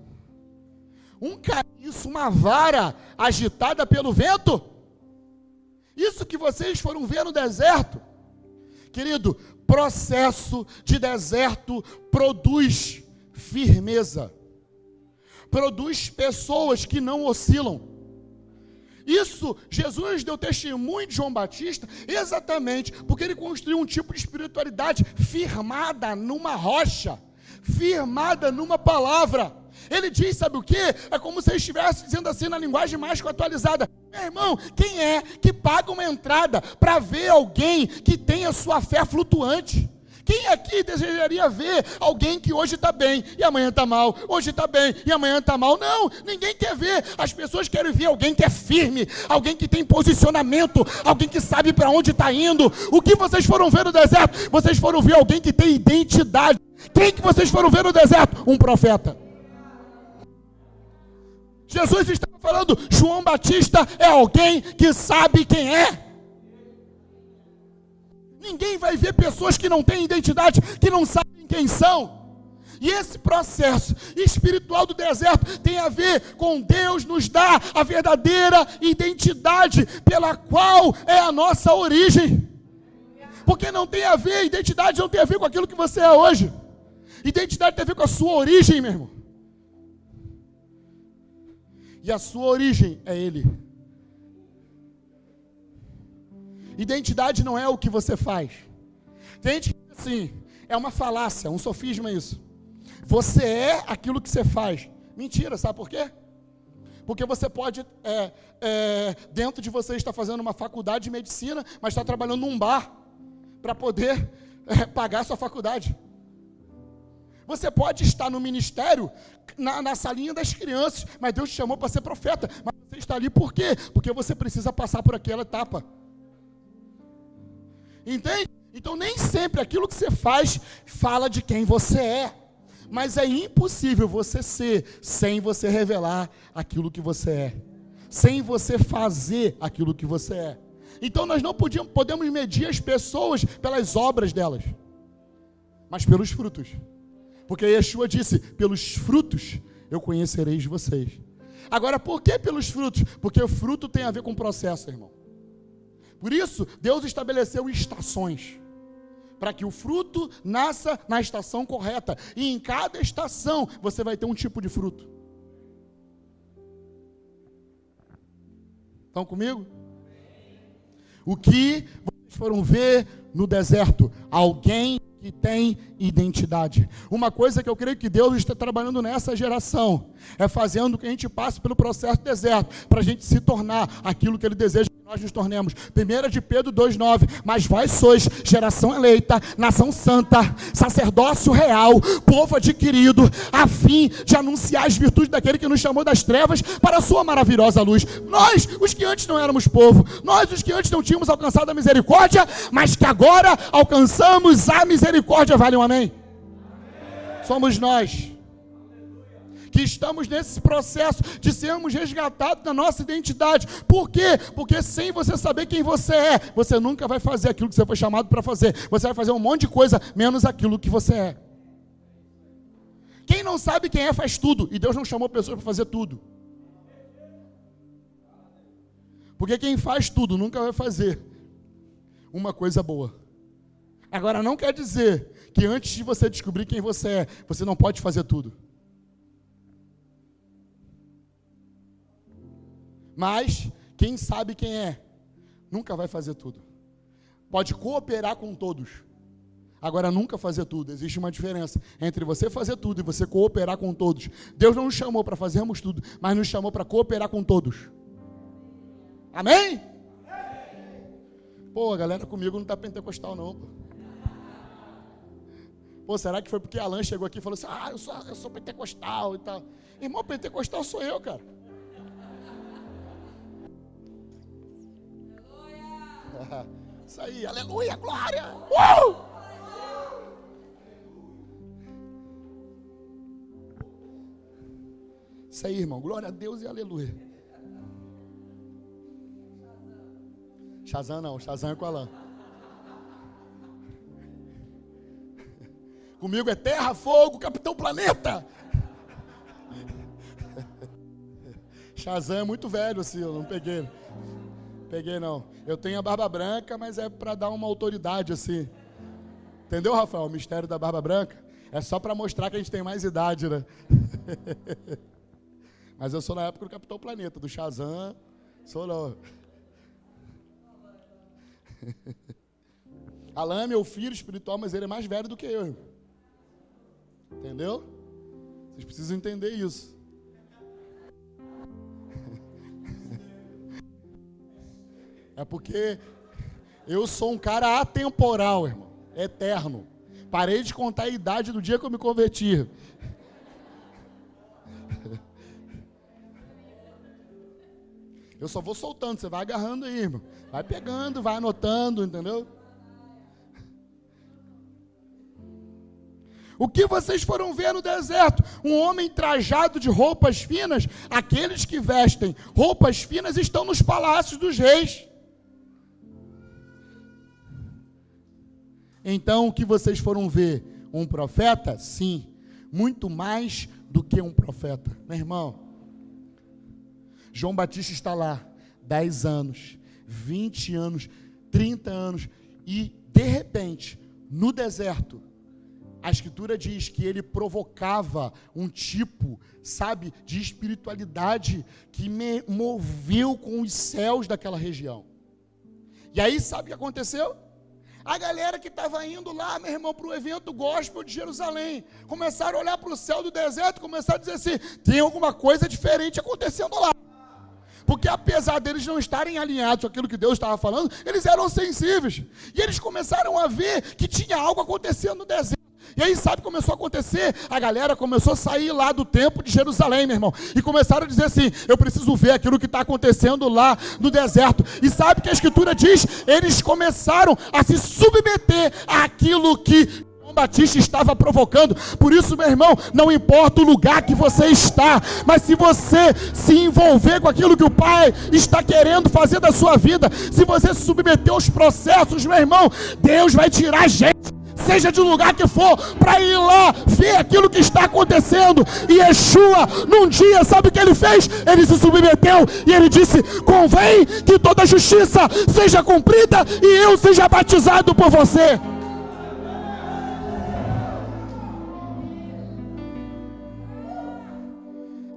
Um caniço, uma vara agitada pelo vento? Isso que vocês foram ver no deserto? Querido, processo de deserto produz firmeza, produz pessoas que não oscilam. Isso, Jesus deu testemunho de João Batista exatamente porque ele construiu um tipo de espiritualidade firmada numa rocha, firmada numa palavra. Ele diz, sabe o que? É como se ele estivesse dizendo assim na linguagem mais atualizada: meu irmão, quem é que paga uma entrada para ver alguém que tem a sua fé flutuante? Quem aqui desejaria ver alguém que hoje está bem e amanhã está mal, hoje está bem e amanhã está mal? Não, ninguém quer ver. As pessoas querem ver alguém que é firme, alguém que tem posicionamento, alguém que sabe para onde está indo. O que vocês foram ver no deserto? Vocês foram ver alguém que tem identidade. Quem que vocês foram ver no deserto? Um profeta. Jesus estava falando, João Batista é alguém que sabe quem é. Ninguém vai ver pessoas que não têm identidade, que não sabem quem são. E esse processo espiritual do deserto tem a ver com Deus nos dar a verdadeira identidade pela qual é a nossa origem. Porque não tem a ver, identidade não tem a ver com aquilo que você é hoje. Identidade tem a ver com a sua origem, meu irmão. E a sua origem é Ele. Identidade não é o que você faz. Tem gente que diz assim, é uma falácia, um sofisma isso. Você é aquilo que você faz. Mentira, sabe por quê? Porque você pode, dentro de você estar fazendo uma faculdade de medicina, mas está trabalhando num bar para poder pagar a sua faculdade. Você pode estar no ministério, na salinha das crianças, mas Deus te chamou para ser profeta. Mas você está ali por quê? Porque você precisa passar por aquela etapa. Entende? Então nem sempre aquilo que você faz fala de quem você é. Mas é impossível você ser sem você revelar aquilo que você é. Sem você fazer aquilo que você é. Então nós não podemos medir as pessoas pelas obras delas, mas pelos frutos. Porque Yeshua disse, pelos frutos eu conhecereis vocês. Agora, por que pelos frutos? Porque o fruto tem a ver com processo, irmão. Por isso, Deus estabeleceu estações, para que o fruto nasça na estação correta. E em cada estação, você vai ter um tipo de fruto. Estão comigo? O que vocês foram ver no deserto? Alguém que tem identidade. Uma coisa que eu creio que Deus está trabalhando nessa geração, é fazendo que a gente passe pelo processo do deserto, para a gente se tornar aquilo que Ele deseja que nós nos tornemos. 1 de Pedro 2,9, mas vós sois geração eleita, nação santa, sacerdócio real, povo adquirido, a fim de anunciar as virtudes daquele que nos chamou das trevas para a sua maravilhosa luz. Nós, os que antes não éramos povo, nós, os que antes não tínhamos alcançado a misericórdia, mas que agora alcançamos a misericórdia, vale um amém? Somos nós que estamos nesse processo de sermos resgatados da nossa identidade. Por quê? Porque sem você saber quem você é, você nunca vai fazer aquilo que você foi chamado para fazer. Você vai fazer um monte de coisa, menos aquilo que você é. Quem não sabe quem é, faz tudo. E Deus não chamou pessoas para fazer tudo. Porque quem faz tudo nunca vai fazer uma coisa boa. Agora, não quer dizer que antes de você descobrir quem você é, você não pode fazer tudo. Mas, quem sabe quem é, nunca vai fazer tudo. Pode cooperar com todos. Agora, nunca fazer tudo. Existe uma diferença entre você fazer tudo e você cooperar com todos. Deus não nos chamou para fazermos tudo, mas nos chamou para cooperar com todos. Amém? Pô, a galera comigo não tá pentecostal não, pô. Pô, será que foi porque Alan chegou aqui e falou assim, eu sou pentecostal e tal. Irmão, pentecostal sou eu, cara. Isso aí, aleluia, glória. Isso aí, irmão, glória a Deus e aleluia. Shazam não, Shazam é com Alan. Comigo é terra, fogo, Capitão Planeta. Shazam é muito velho assim, eu não peguei. Peguei não. Eu tenho a barba branca, mas é para dar uma autoridade assim. Entendeu, Rafael? O mistério da barba branca é só para mostrar que a gente tem mais idade, né? Mas eu sou na época do Capitão Planeta, do Shazam. Sou não. Alan é meu filho espiritual, mas ele é mais velho do que eu. Entendeu? Vocês precisam entender isso. É porque eu sou um cara atemporal, irmão. Eterno. Parei de contar a idade do dia que eu me converti. Eu só vou soltando, você vai agarrando aí, irmão. Vai pegando, vai anotando, entendeu? O que vocês foram ver no deserto? Um homem trajado de roupas finas? Aqueles que vestem roupas finas estão nos palácios dos reis. Então, o que vocês foram ver? Um profeta? Sim, muito mais do que um profeta. Meu irmão, João Batista está lá, 10 anos, 20 anos, 30 anos, e de repente, no deserto, a Escritura diz que ele provocava um tipo, sabe, de espiritualidade que me moveu com os céus daquela região. E aí, sabe o que aconteceu? A galera que estava indo lá, meu irmão, para o evento gospel de Jerusalém, começaram a olhar para o céu do deserto, começaram a dizer assim, tem alguma coisa diferente acontecendo lá. Porque apesar deles não estarem alinhados com aquilo que Deus estava falando, eles eram sensíveis. E eles começaram a ver que tinha algo acontecendo no deserto. E aí sabe o que começou a acontecer? A galera começou a sair lá do templo de Jerusalém, meu irmão. E começaram a dizer assim, eu preciso ver aquilo que está acontecendo lá no deserto. E sabe o que a Escritura diz? Eles começaram a se submeter àquilo que João Batista estava provocando. Por isso, meu irmão, não importa o lugar que você está, mas se você se envolver com aquilo que o Pai está querendo fazer da sua vida, se você se submeter aos processos, meu irmão, Deus vai tirar gente, seja de lugar que for, para ir lá ver aquilo que está acontecendo. E Yeshua, num dia, sabe o que ele fez? Ele se submeteu e ele disse, convém que toda justiça seja cumprida e eu seja batizado por você.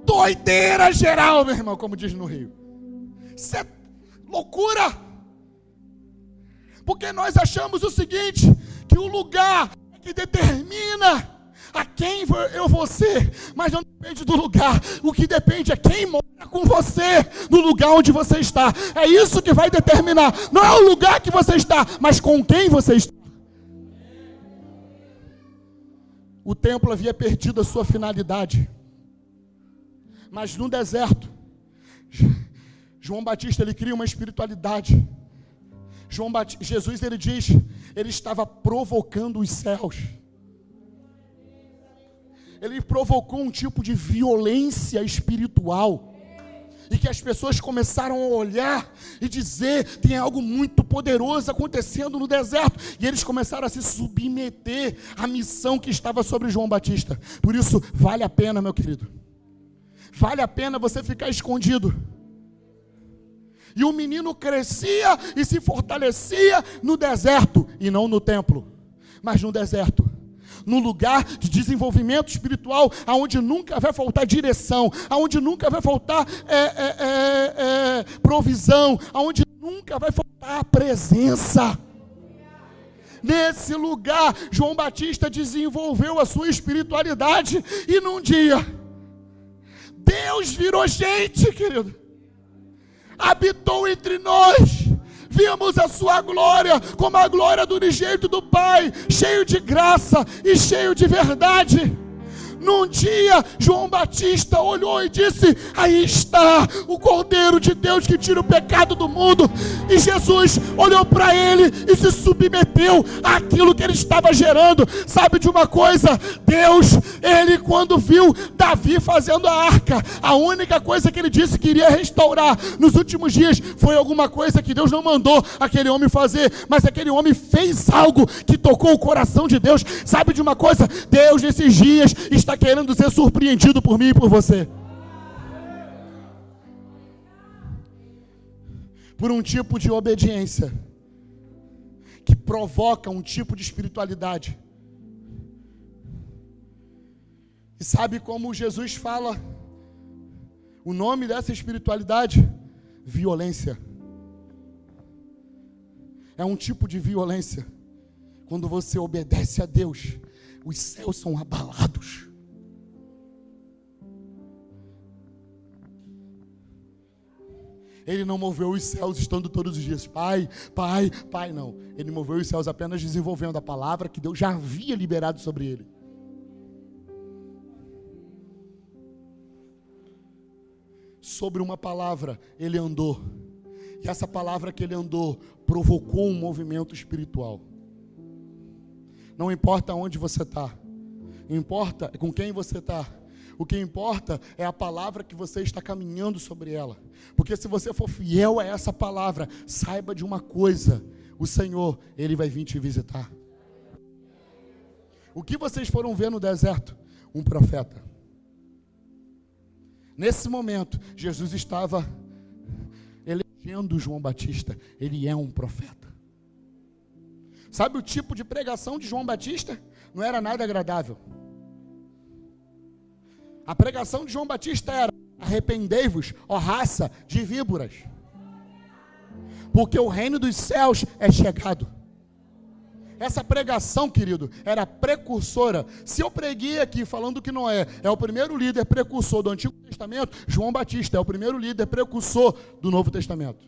Doideira geral, meu irmão, como diz no Rio. Isso é loucura. Porque nós achamos o seguinte, que o lugar que determina a quem eu vou ser, mas não depende do lugar. O que depende é quem mora com você no lugar onde você está. É isso que vai determinar. Não é o lugar que você está, mas com quem você está. O templo havia perdido a sua finalidade. Mas no deserto, João Batista, ele cria uma espiritualidade. Jesus, ele diz, ele estava provocando os céus. Ele provocou um tipo de violência espiritual. E que as pessoas começaram a olhar e dizer, tem algo muito poderoso acontecendo no deserto. E eles começaram a se submeter à missão que estava sobre João Batista. Por isso, vale a pena, meu querido. Vale a pena você ficar escondido. E o menino crescia e se fortalecia no deserto, e não no templo, mas no deserto. No lugar de desenvolvimento espiritual, aonde nunca vai faltar direção, aonde nunca vai faltar provisão, aonde nunca vai faltar a presença. Nesse lugar, João Batista desenvolveu a sua espiritualidade, e num dia, Deus virou gente, querido. Habitou entre nós, vimos a sua glória como a glória do unigênito do Pai, cheio de graça e cheio de verdade. Num dia, João Batista olhou e disse: aí está o Cordeiro de Deus que tira o pecado do mundo. E Jesus olhou para ele e se submeteu àquilo que ele estava gerando. Sabe de uma coisa? Deus, ele quando viu Davi fazendo a arca, a única coisa que ele disse que iria restaurar nos últimos dias foi alguma coisa que Deus não mandou aquele homem fazer, mas aquele homem fez algo que tocou o coração de Deus. Sabe de uma coisa? Deus nesses dias está querendo ser surpreendido por mim e por você. Por um tipo de obediência que provoca um tipo de espiritualidade. E sabe como Jesus fala o nome dessa espiritualidade? Violência. É um tipo de violência. Quando você obedece a Deus, os céus são abalados. Ele não moveu os céus estando todos os dias, Pai, Pai, Pai, não. Ele moveu os céus apenas desenvolvendo a palavra que Deus já havia liberado sobre ele. Sobre uma palavra ele andou. E essa palavra que ele andou provocou um movimento espiritual. Não importa onde você está, importa com quem você está. O que importa é a palavra que você está caminhando sobre ela. Porque se você for fiel a essa palavra, saiba de uma coisa: o Senhor, Ele vai vir te visitar. O que vocês foram ver no deserto? Um profeta. Nesse momento, Jesus estava elegendo João Batista. Ele é um profeta. Sabe o tipo de pregação de João Batista? Não era nada agradável. A pregação de João Batista era: arrependei-vos, ó raça de víboras, porque o reino dos céus é chegado. Essa pregação, querido, era precursora. Se eu preguei aqui falando que Noé é o primeiro líder precursor do Antigo Testamento, João Batista é o primeiro líder precursor do Novo Testamento.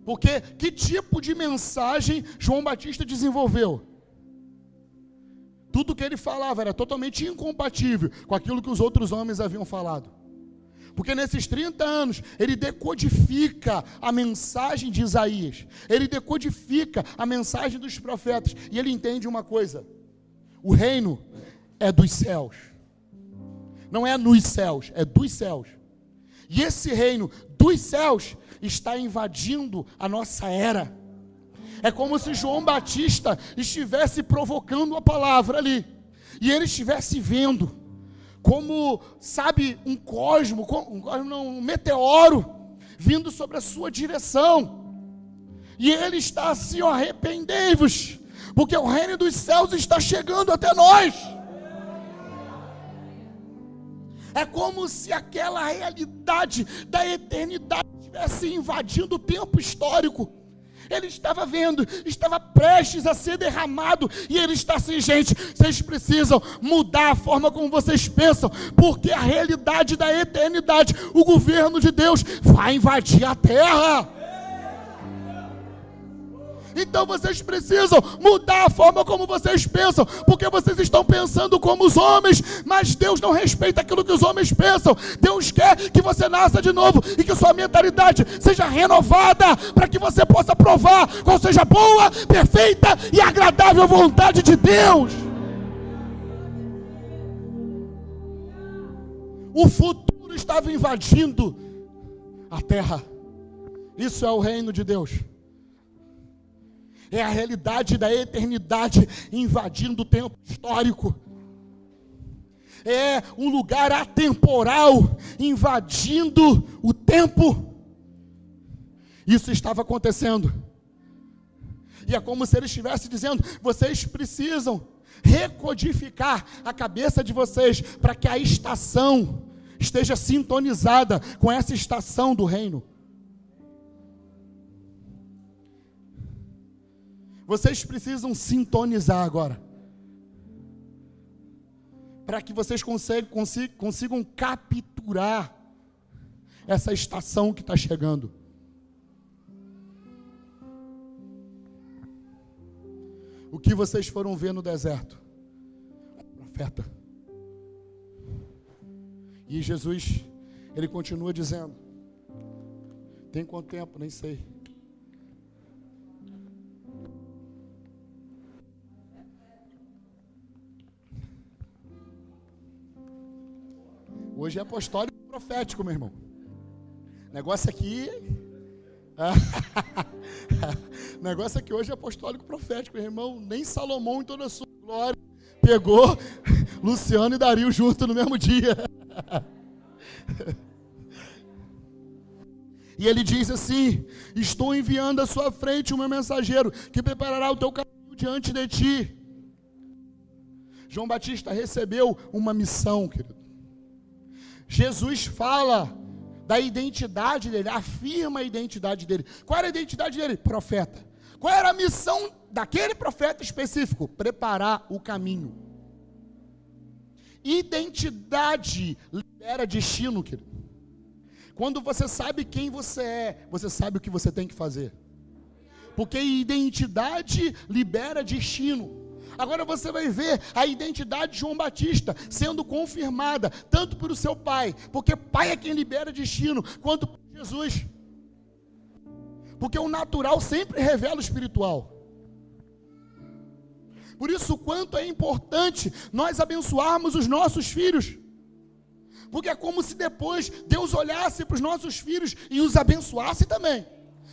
Porque que tipo de mensagem João Batista desenvolveu? Tudo que ele falava era totalmente incompatível com aquilo que os outros homens haviam falado. Porque nesses 30 anos, ele decodifica a mensagem de Isaías. Ele decodifica a mensagem dos profetas. E ele entende uma coisa: o reino é dos céus. Não é nos céus, é dos céus. E esse reino dos céus está invadindo a nossa era. É como se João Batista estivesse provocando a palavra ali. E ele estivesse vendo como, sabe, um meteoro vindo sobre a sua direção. E ele está assim: ó, arrependei-vos, porque o reino dos céus está chegando até nós. É como se aquela realidade da eternidade estivesse invadindo o tempo histórico. Ele estava vendo, estava prestes a ser derramado, e ele está assim: gente, vocês precisam mudar a forma como vocês pensam, porque a realidade da eternidade, o governo de Deus vai invadir a terra. Então vocês precisam mudar a forma como vocês pensam, porque vocês estão pensando como os homens, mas Deus não respeita aquilo que os homens pensam. Deus quer que você nasça de novo e que sua mentalidade seja renovada, para que você possa provar qual seja a boa, perfeita e agradável vontade de Deus. O futuro estava invadindo a terra. Isso é o reino de Deus. É a realidade da eternidade invadindo o tempo histórico. É um lugar atemporal invadindo o tempo. Isso estava acontecendo. E é como se ele estivesse dizendo: vocês precisam recodificar a cabeça de vocês, para que a estação esteja sintonizada com essa estação do reino. Vocês precisam sintonizar agora, para que vocês consigam capturar essa estação que está chegando. O que vocês foram ver no deserto? Um profeta. E Jesus, ele continua dizendo, tem quanto tempo? Nem sei. Hoje é apostólico e profético, meu irmão. Negócio aqui... negócio aqui hoje é apostólico e profético, meu irmão. Nem Salomão, em toda a sua glória, pegou Luciano e Dario junto no mesmo dia. E ele diz assim: estou enviando à sua frente o meu mensageiro, que preparará o teu caminho diante de ti. João Batista recebeu uma missão, querido. Jesus fala da identidade dele, afirma a identidade dele. Qual era a identidade dele? Profeta. Qual era a missão daquele profeta específico? Preparar o caminho. Identidade libera destino, querido. Quando você sabe quem você é, você sabe o que você tem que fazer. Porque identidade libera destino. Agora você vai ver a identidade de João Batista sendo confirmada, tanto pelo seu pai, porque pai é quem libera destino, quanto por Jesus. Porque o natural sempre revela o espiritual. Por isso, o quanto é importante nós abençoarmos os nossos filhos. Porque é como se depois Deus olhasse para os nossos filhos e os abençoasse também.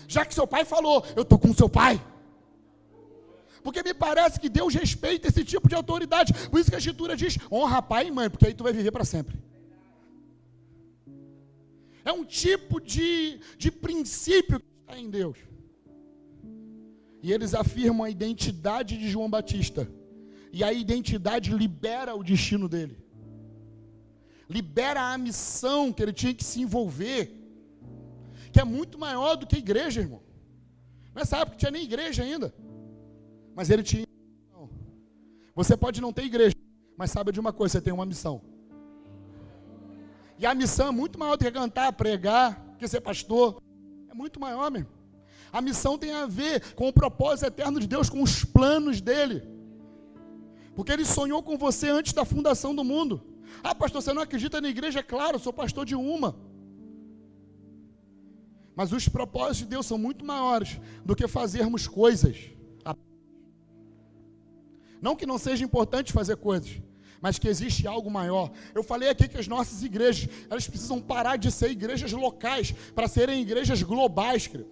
Já que seu pai falou, eu estou com seu pai. Porque me parece que Deus respeita esse tipo de autoridade. Por isso que a Escritura diz, honra pai e mãe, porque aí tu vai viver para sempre. É um tipo de princípio que está em Deus. E eles afirmam a identidade de João Batista. E a identidade libera o destino dele. Libera a missão que ele tinha que se envolver. Que é muito maior do que igreja, irmão. Nessa época não tinha nem igreja ainda. Mas ele tinha missão. Você pode não ter igreja, mas sabe de uma coisa, você tem uma missão. E a missão é muito maior do que cantar, pregar, que ser pastor. É muito maior, meu irmão. A missão tem a ver com o propósito eterno de Deus, com os planos dele. Porque ele sonhou com você antes da fundação do mundo. Ah, pastor, você não acredita na igreja? É claro, eu sou pastor de uma. Mas os propósitos de Deus são muito maiores do que fazermos coisas. Não que não seja importante fazer coisas, mas que existe algo maior. Eu falei aqui que as nossas igrejas, elas precisam parar de ser igrejas locais para serem igrejas globais, querido.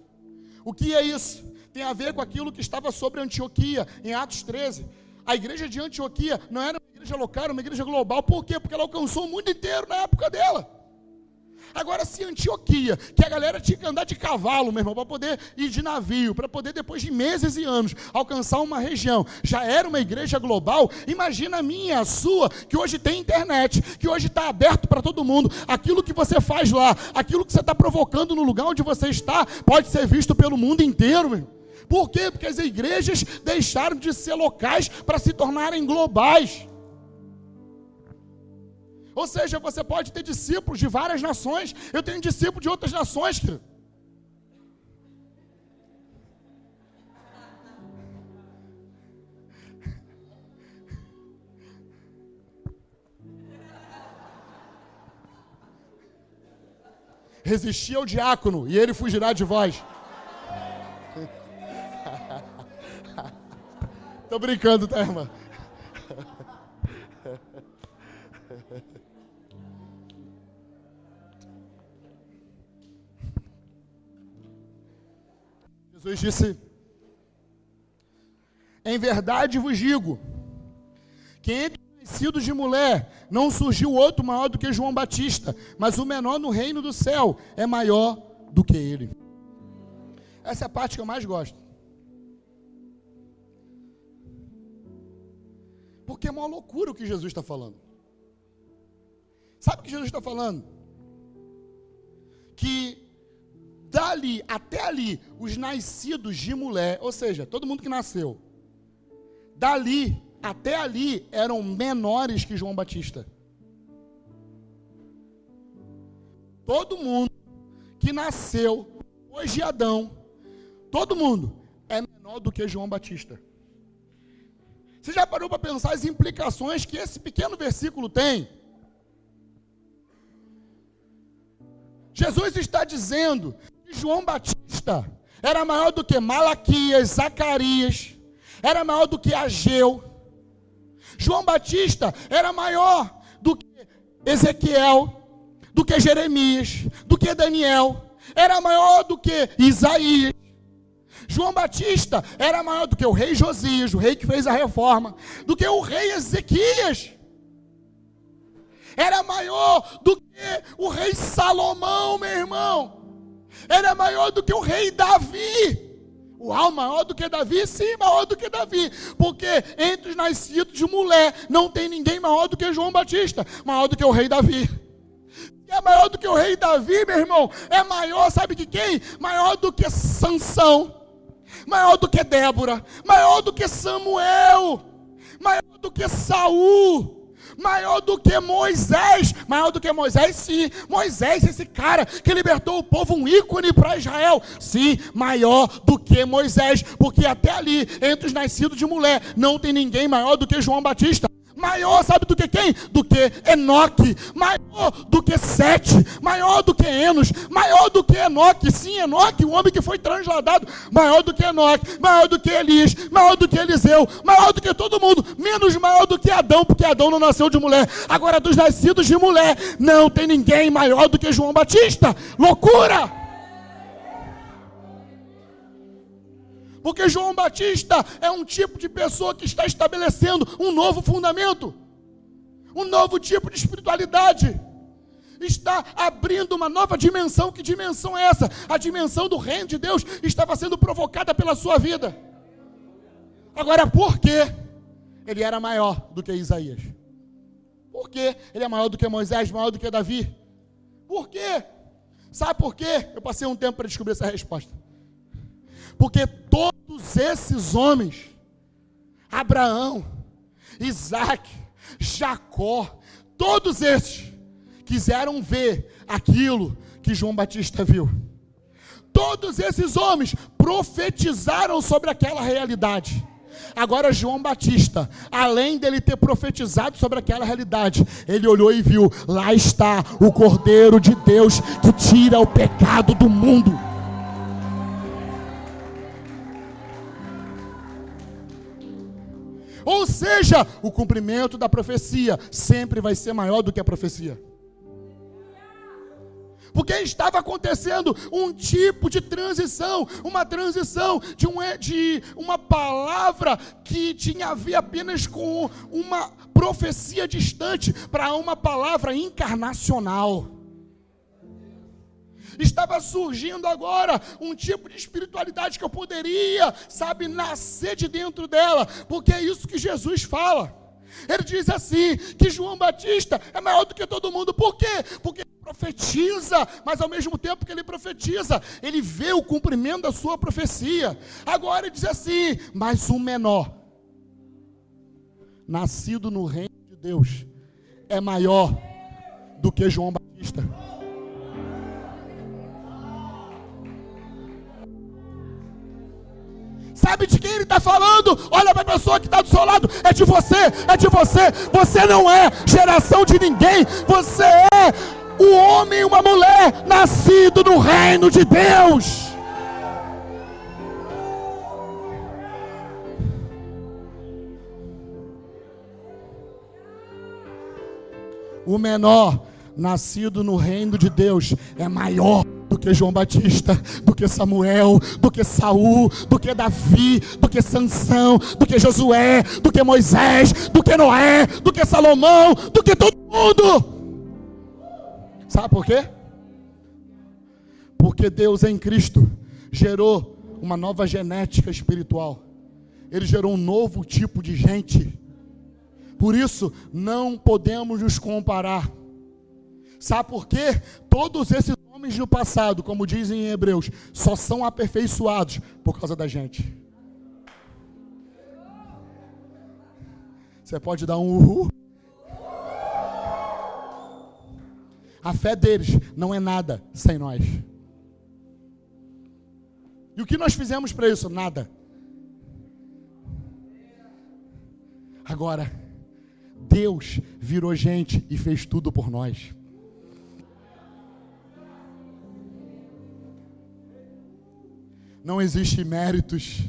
O que é isso? Tem a ver com aquilo que estava sobre Antioquia, em Atos 13. A igreja de Antioquia não era uma igreja local, era uma igreja global. Por quê? Porque ela alcançou o mundo inteiro na época dela. Agora, se Antioquia, que a galera tinha que andar de cavalo, meu irmão, para poder ir de navio, para poder, depois de meses e anos, alcançar uma região, já era uma igreja global, imagina a minha, a sua, que hoje tem internet, que hoje está aberto para todo mundo. Aquilo que você faz lá, aquilo que você está provocando no lugar onde você está, pode ser visto pelo mundo inteiro, meu irmão. Por quê? Porque as igrejas deixaram de ser locais para se tornarem globais. Ou seja, você pode ter discípulos de várias nações. Eu tenho discípulos de outras nações, querido. Resistir ao diácono e ele fugirá de vós. Tô brincando, tá, irmã? Jesus disse, em verdade vos digo, que entre os nascidos de mulher não surgiu outro maior do que João Batista, mas o menor no reino do céu é maior do que ele. Essa é a parte que eu mais gosto. Porque é uma loucura o que Jesus está falando. Sabe o que Jesus está falando? Que dali até ali, os nascidos de mulher, ou seja, todo mundo que nasceu, dali até ali eram menores que João Batista. Todo mundo que nasceu depois de Adão, todo mundo é menor do que João Batista. Você já parou para pensar as implicações que esse pequeno versículo tem? Jesus está dizendo que João Batista era maior do que Malaquias, Zacarias, era maior do que Ageu. João Batista era maior do que Ezequiel, do que Jeremias, do que Daniel, era maior do que Isaías. João Batista era maior do que o rei Josias, o rei que fez a reforma, do que o rei Ezequias. Era maior do que o rei Salomão, meu irmão. Era maior do que o rei Davi. Uau, maior do que Davi? Sim, maior do que Davi. Porque entre os nascidos de mulher, não tem ninguém maior do que João Batista. Maior do que o rei Davi. É maior do que o rei Davi, meu irmão. É maior, sabe de quem? Maior do que Sansão. Maior do que Débora. Maior do que Samuel. Maior do que Saul. Maior do que Moisés. Maior do que Moisés, sim. Moisés, esse cara que libertou o povo, um ícone para Israel. Sim, maior do que Moisés. Porque até ali, entre os nascidos de mulher, não tem ninguém maior do que João Batista. Maior, sabe do que quem? Do que Enoque. Maior do que Sete. Maior do que Enos. Maior do que Enoque. Sim, Enoque, o homem que foi transladado. Maior do que Enoque. Maior do que Elias. Maior do que Eliseu. Maior do que todo mundo. Menos maior do que Adão, porque Adão não nasceu de mulher. Agora, dos nascidos de mulher, não tem ninguém maior do que João Batista. Loucura! Porque João Batista é um tipo de pessoa que está estabelecendo um novo fundamento, um novo tipo de espiritualidade, está abrindo uma nova dimensão. Que dimensão é essa? A dimensão do reino de Deus estava sendo provocada pela sua vida. Agora, por que ele era maior do que Isaías? Por que ele é maior do que Moisés, maior do que Davi? Por quê? Sabe por quê? Eu passei um tempo para descobrir essa resposta. Porque todos esses homens, Abraão, Isaac, Jacó, todos esses quiseram ver aquilo que João Batista viu. Todos esses homens profetizaram sobre aquela realidade. Agora João Batista, além dele ter profetizado sobre aquela realidade, ele olhou e viu, lá está o Cordeiro de Deus que tira o pecado do mundo. Ou seja, o cumprimento da profecia sempre vai ser maior do que a profecia. Porque estava acontecendo um tipo de transição, uma transição de uma palavra que tinha a ver apenas com uma profecia distante para uma palavra encarnacional. Estava surgindo agora um tipo de espiritualidade que eu poderia, nascer de dentro dela, porque é isso que Jesus fala. Ele diz assim, que João Batista é maior do que todo mundo. Por quê? Porque ele profetiza, mas ao mesmo tempo que ele profetiza, ele vê o cumprimento da sua profecia. Agora ele diz assim, mas o menor, nascido no reino de Deus, é maior do que João Batista. Sabe de quem ele está falando? Olha para a pessoa que está do seu lado. É de você, é de você. Você não é geração de ninguém. Você é um homem e uma mulher nascido no reino de Deus. O menor nascido no reino de Deus é maior do que João Batista, do que Samuel, do que Saul, do que Davi, do que Sansão, do que Josué, do que Moisés, do que Noé, do que Salomão, do que todo mundo. Sabe por quê? Porque Deus em Cristo gerou uma nova genética espiritual. Ele gerou um novo tipo de gente. Por isso, não podemos nos comparar. Sabe por quê? Todos esses homens no passado, como dizem em Hebreus, só são aperfeiçoados por causa da gente. Você pode dar um uhul? A fé deles não é nada sem nós. E o que nós fizemos para isso? Nada. Agora, Deus virou gente e fez tudo por nós. Não existe méritos.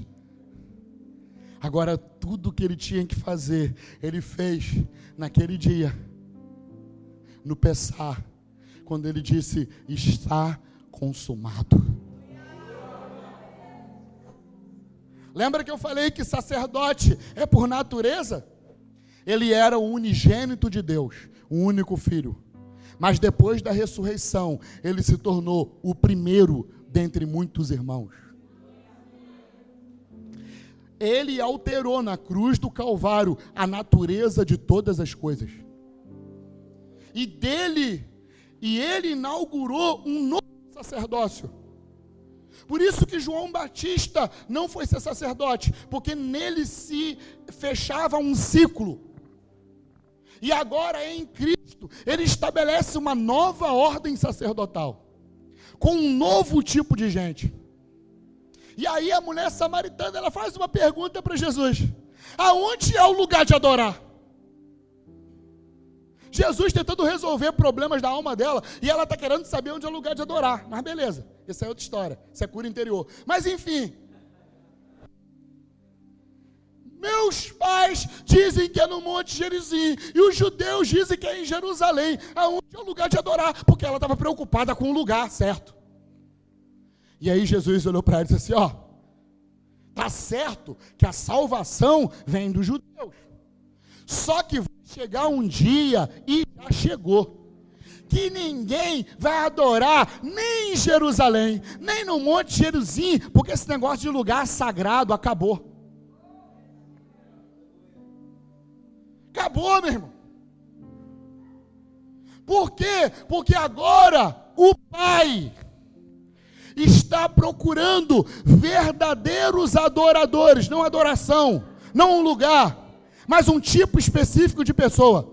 Agora, tudo que ele tinha que fazer, ele fez naquele dia, no Pessah, quando ele disse: está consumado. Lembra que eu falei que sacerdote é por natureza? Ele era o unigênito de Deus, o único filho. Mas depois da ressurreição, ele se tornou o primeiro dentre muitos irmãos. Ele alterou na cruz do Calvário a natureza de todas as coisas. E ele inaugurou um novo sacerdócio. Por isso que João Batista não foi ser sacerdote, porque nele se fechava um ciclo. E agora em Cristo, ele estabelece uma nova ordem sacerdotal, com um novo tipo de gente. E aí a mulher samaritana, ela faz uma pergunta para Jesus: aonde é o lugar de adorar? Jesus tentando resolver problemas da alma dela, e ela está querendo saber onde é o lugar de adorar. Mas beleza, essa é outra história, isso é cura interior. Mas enfim, meus pais dizem que é no Monte Gerizim, e os judeus dizem que é em Jerusalém. Aonde é o lugar de adorar? Porque ela estava preocupada com o lugar certo. E aí Jesus olhou para ela e disse assim: tá certo que a salvação vem dos judeus, só que vai chegar um dia, e já chegou, que ninguém vai adorar nem em Jerusalém, nem no Monte Gerizim, porque esse negócio de lugar sagrado acabou. Acabou, meu irmão. Por quê? Porque agora o Pai está procurando verdadeiros adoradores, não adoração, não um lugar, mas um tipo específico de pessoa.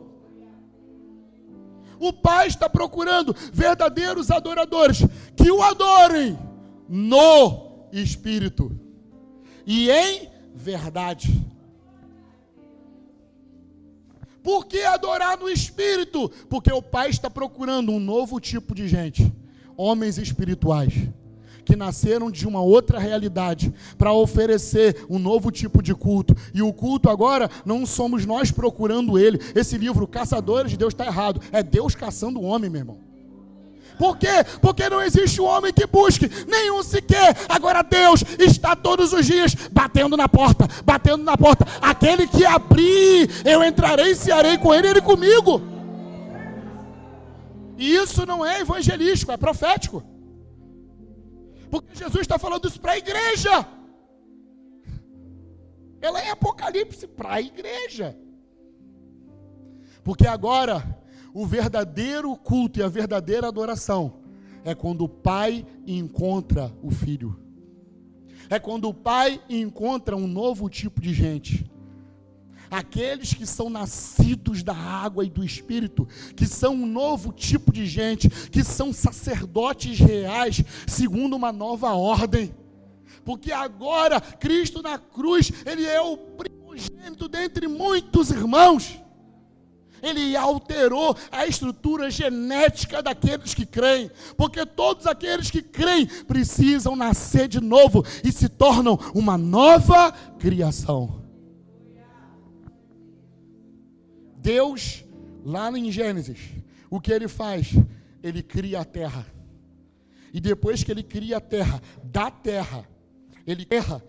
O Pai está procurando verdadeiros adoradores que o adorem no Espírito e em verdade. Por que adorar no Espírito? Porque o Pai está procurando um novo tipo de gente, homens espirituais, que nasceram de uma outra realidade, para oferecer um novo tipo de culto. E o culto agora, não somos nós procurando ele. Esse livro, Caçadores de Deus, está errado. É Deus caçando o homem, meu irmão. Por quê? Porque não existe um homem que busque, nenhum sequer. Agora Deus está todos os dias batendo na porta, batendo na porta. Aquele que abrir, eu entrarei e cearei com ele, ele comigo. E isso não é evangelístico, é profético. Porque Jesus está falando isso para a igreja. Ela é Apocalipse para a igreja. Porque agora, o verdadeiro culto e a verdadeira adoração é quando o Pai encontra o Filho. É quando o Pai encontra um novo tipo de gente. Aqueles que são nascidos da água e do Espírito, que são um novo tipo de gente, que são sacerdotes reais, segundo uma nova ordem. Porque agora, Cristo na cruz, Ele é o primogênito dentre muitos irmãos. Ele alterou a estrutura genética daqueles que creem, porque todos aqueles que creem precisam nascer de novo e se tornam uma nova criação. Deus, lá em Gênesis, o que ele faz? Ele cria a terra. E depois que ele cria a terra, da terra, ele erra.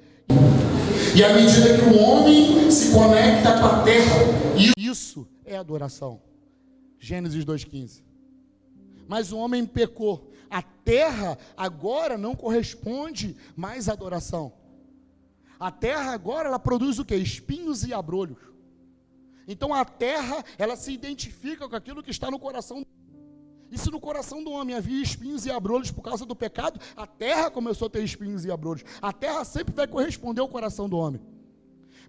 E à medida que o homem se conecta com a terra, isso é adoração. Gênesis 2,15. Mas o homem pecou. A terra agora não corresponde mais à adoração. A terra agora, ela produz o quê? Espinhos e abrolhos. Então a terra, ela se identifica com aquilo que está no coração. E se no coração do homem havia espinhos e abrolhos por causa do pecado, a terra começou a ter espinhos e abrolhos. A terra sempre vai corresponder ao coração do homem.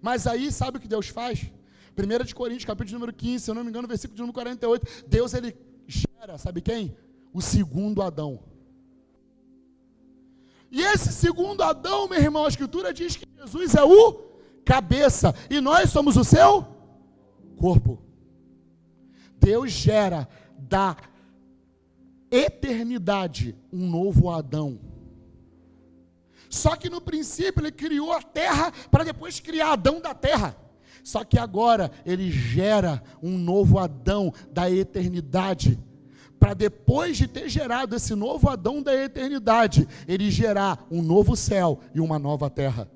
Mas aí, sabe o que Deus faz? 1 Coríntios, capítulo número 15, se eu não me engano, versículo número 48. Deus, ele gera, sabe quem? O segundo Adão. E esse segundo Adão, meu irmão, a Escritura diz que Jesus é o cabeça. E nós somos o seu corpo. Deus gera da eternidade um novo Adão. Só que no princípio ele criou a terra para depois criar Adão da terra. Só que agora ele gera um novo Adão da eternidade, para depois de ter gerado esse novo Adão da eternidade, ele gerar um novo céu e uma nova terra.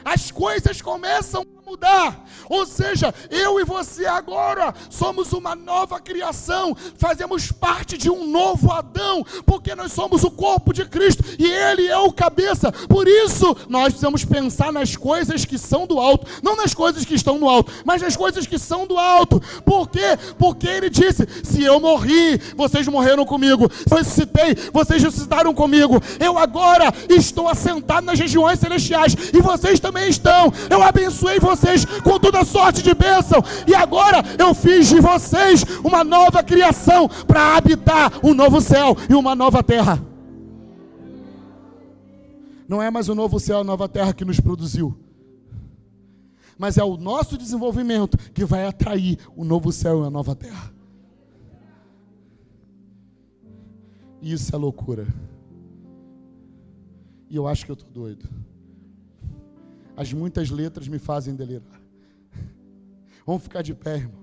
As coisas começam a mudar, ou seja, eu e você agora somos uma nova criação, fazemos parte de um novo Adão, porque nós somos o corpo de Cristo e Ele é o cabeça. Por isso nós precisamos pensar nas coisas que são do alto, não nas coisas que estão no alto, mas nas coisas que são do alto. Por quê? Porque Ele disse: se eu morri, vocês morreram comigo, se eu ressuscitei, vocês ressuscitaram comigo, eu agora estou assentado nas regiões celestiais e vocês também estão. Eu abençoei vocês com toda sorte de bênção e agora eu fiz de vocês uma nova criação para habitar um novo céu e uma nova terra. Não é mais o novo céu e a nova terra que nos produziu, mas é o nosso desenvolvimento que vai atrair o novo céu e a nova terra. Isso é loucura. E eu acho que eu estou doido. As muitas letras me fazem delirar. Vamos ficar de pé, irmão.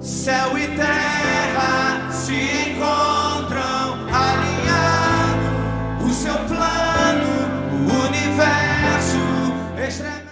Céu e terra se